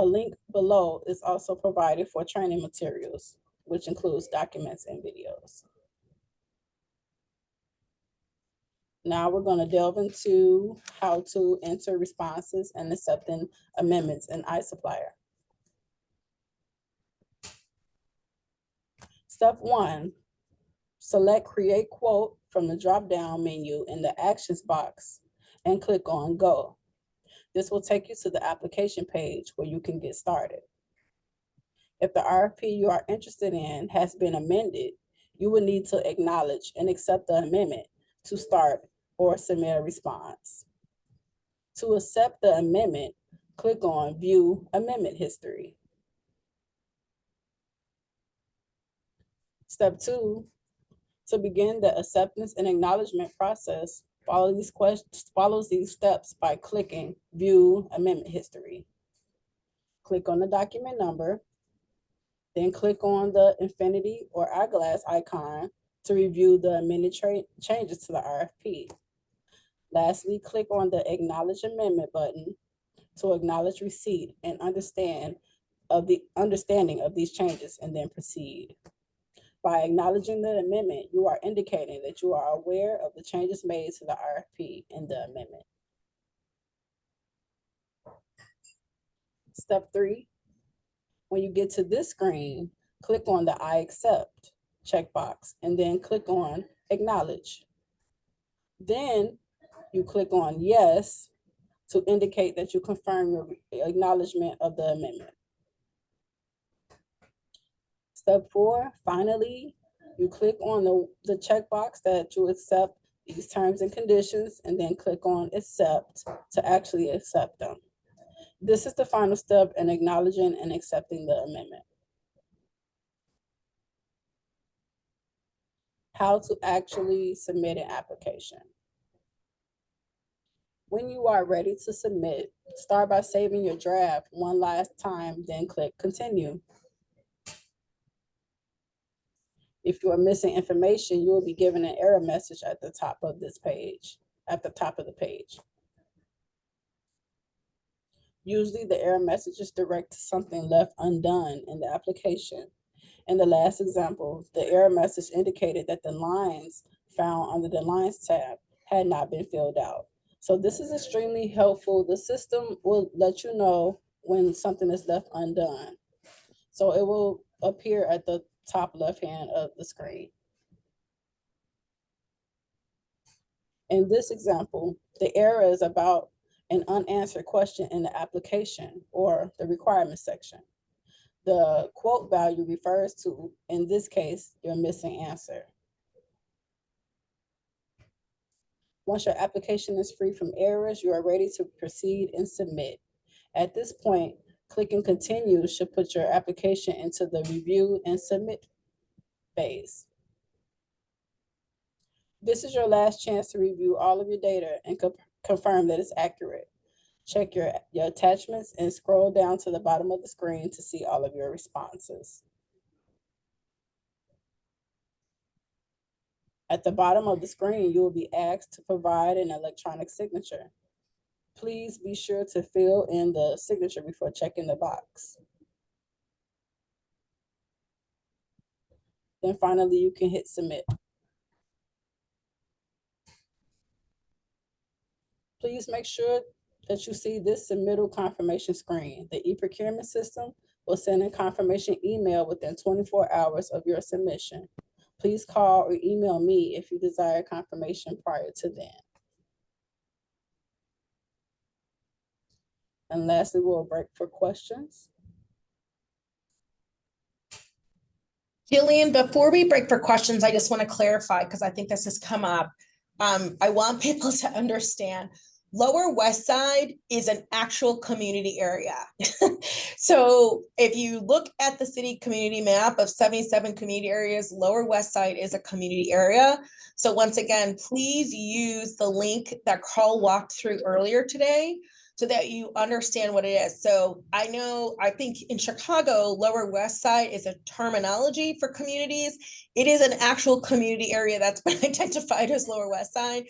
link below is also provided for training materials, which includes documents and videos. Now we're going to delve into how to enter responses and accepting amendments in iSupplier. Step 1, select Create Quote from the drop-down menu in the Actions box and click on Go. This will take you to the application page where you can get started. If the RFP you are interested in has been amended, you will need to acknowledge and accept the amendment to start or submit a response. To accept the amendment, click on View Amendment History. Step 2, to begin the acceptance and acknowledgement process, follow these steps by clicking View Amendment History. Click on the document number, then click on the infinity or eyeglass icon to review the amended changes to the RFP. Lastly, click on the Acknowledge Amendment button to acknowledge receipt and understanding of these changes, and then proceed. By acknowledging the amendment, you are indicating that you are aware of the changes made to the RFP in the amendment. Step 3, when you get to this screen, click on the I accept checkbox and then click on Acknowledge. Then you click on Yes to indicate that you confirm your acknowledgement of the amendment. Step 4, finally, you click on the checkbox that you accept these terms and conditions, and then click on Accept to actually accept them. This is the final step in acknowledging and accepting the amendment. How to actually submit an application. When you are ready to submit, start by saving your draft one last time, then click Continue. If you are missing information, you will be given an error message at the top of this page, at the top of the page. Usually the error message is direct to something left undone in the application. In the last example, the error message indicated that the lines found under the Lines tab had not been filled out. So this is extremely helpful. The system will let you know when something is left undone. So it will appear at the top left hand of the screen. In this example, the error is about an unanswered question in the application or the requirements section. The quote value refers to, in this case, your missing answer. Once your application is free from errors, you are ready to proceed and submit. At this point, clicking Continue should put your application into the Review and Submit phase. This is your last chance to review all of your data and confirm that it's accurate. Check your attachments and scroll down to the bottom of the screen to see all of your responses. At the bottom of the screen, you will be asked to provide an electronic signature. Please be sure to fill in the signature before checking the box. Then finally, you can hit submit. Please make sure that you see this submittal confirmation screen. The e-procurement system will send a confirmation email within 24 hours of your submission. Please call or email me if you desire confirmation prior to then. And lastly, we'll break for questions. Jillian, before we break for questions, I just want to clarify, because I think this has come up. I want people to understand Lower West Side is an actual community area. So if you look at the city community map of 77 community areas, Lower West Side is a community area. So once again, please use the link that Carl walked through earlier today so that you understand what it is. So I think in Chicago, Lower West Side is a terminology for communities. It is an actual community area that's been identified as Lower West Side.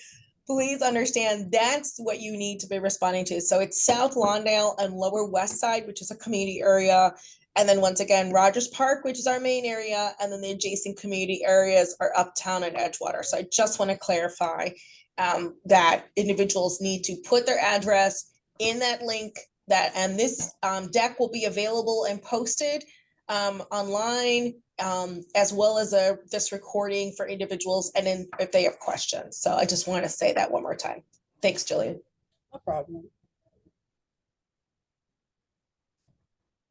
Please understand that's what you need to be responding to. So it's South Lawndale and Lower West Side, which is a community area. And then once again, Rogers Park, which is our main area. And then the adjacent community areas are Uptown and Edgewater. So I just want to clarify that individuals need to put their address in that link, and this deck will be available and posted online, as well as this recording for individuals and if they have questions. So I just want to say that one more time. Thanks, Jillian. No problem.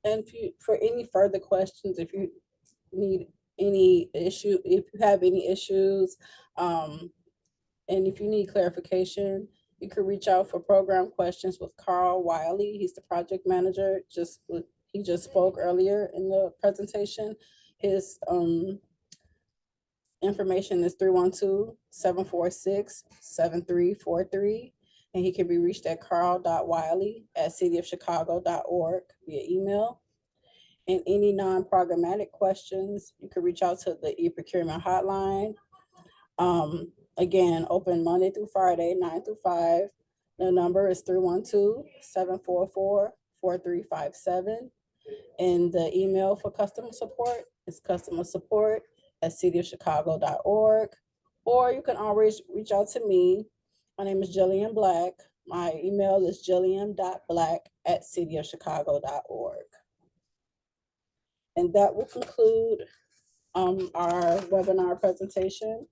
And for any further questions, if you need any issue, if you have any issues, and if you need clarification, you can reach out for program questions with Carl Wiley. He's the project manager. He just spoke earlier in the presentation. His information is 312-746-7343. And he can be reached at carl.wiley@cityofchicago.org via email. And any non-programmatic questions, you can reach out to the e-procurement hotline. Again, open Monday through Friday, 9 through 5. The number is 312-744-4357. And the email for customer support is customersupport@cityofchicago.org. Or you can always reach out to me. My name is Jillian Black. My email is jillian.black@cityofchicago.org. And that will conclude our webinar presentation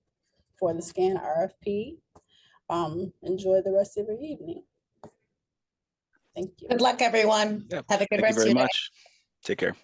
for the SCAN RFP. Enjoy the rest of your evening. Thank you. Good luck, everyone. Yeah. Have a good Thank you rest of very your day. much. Take care.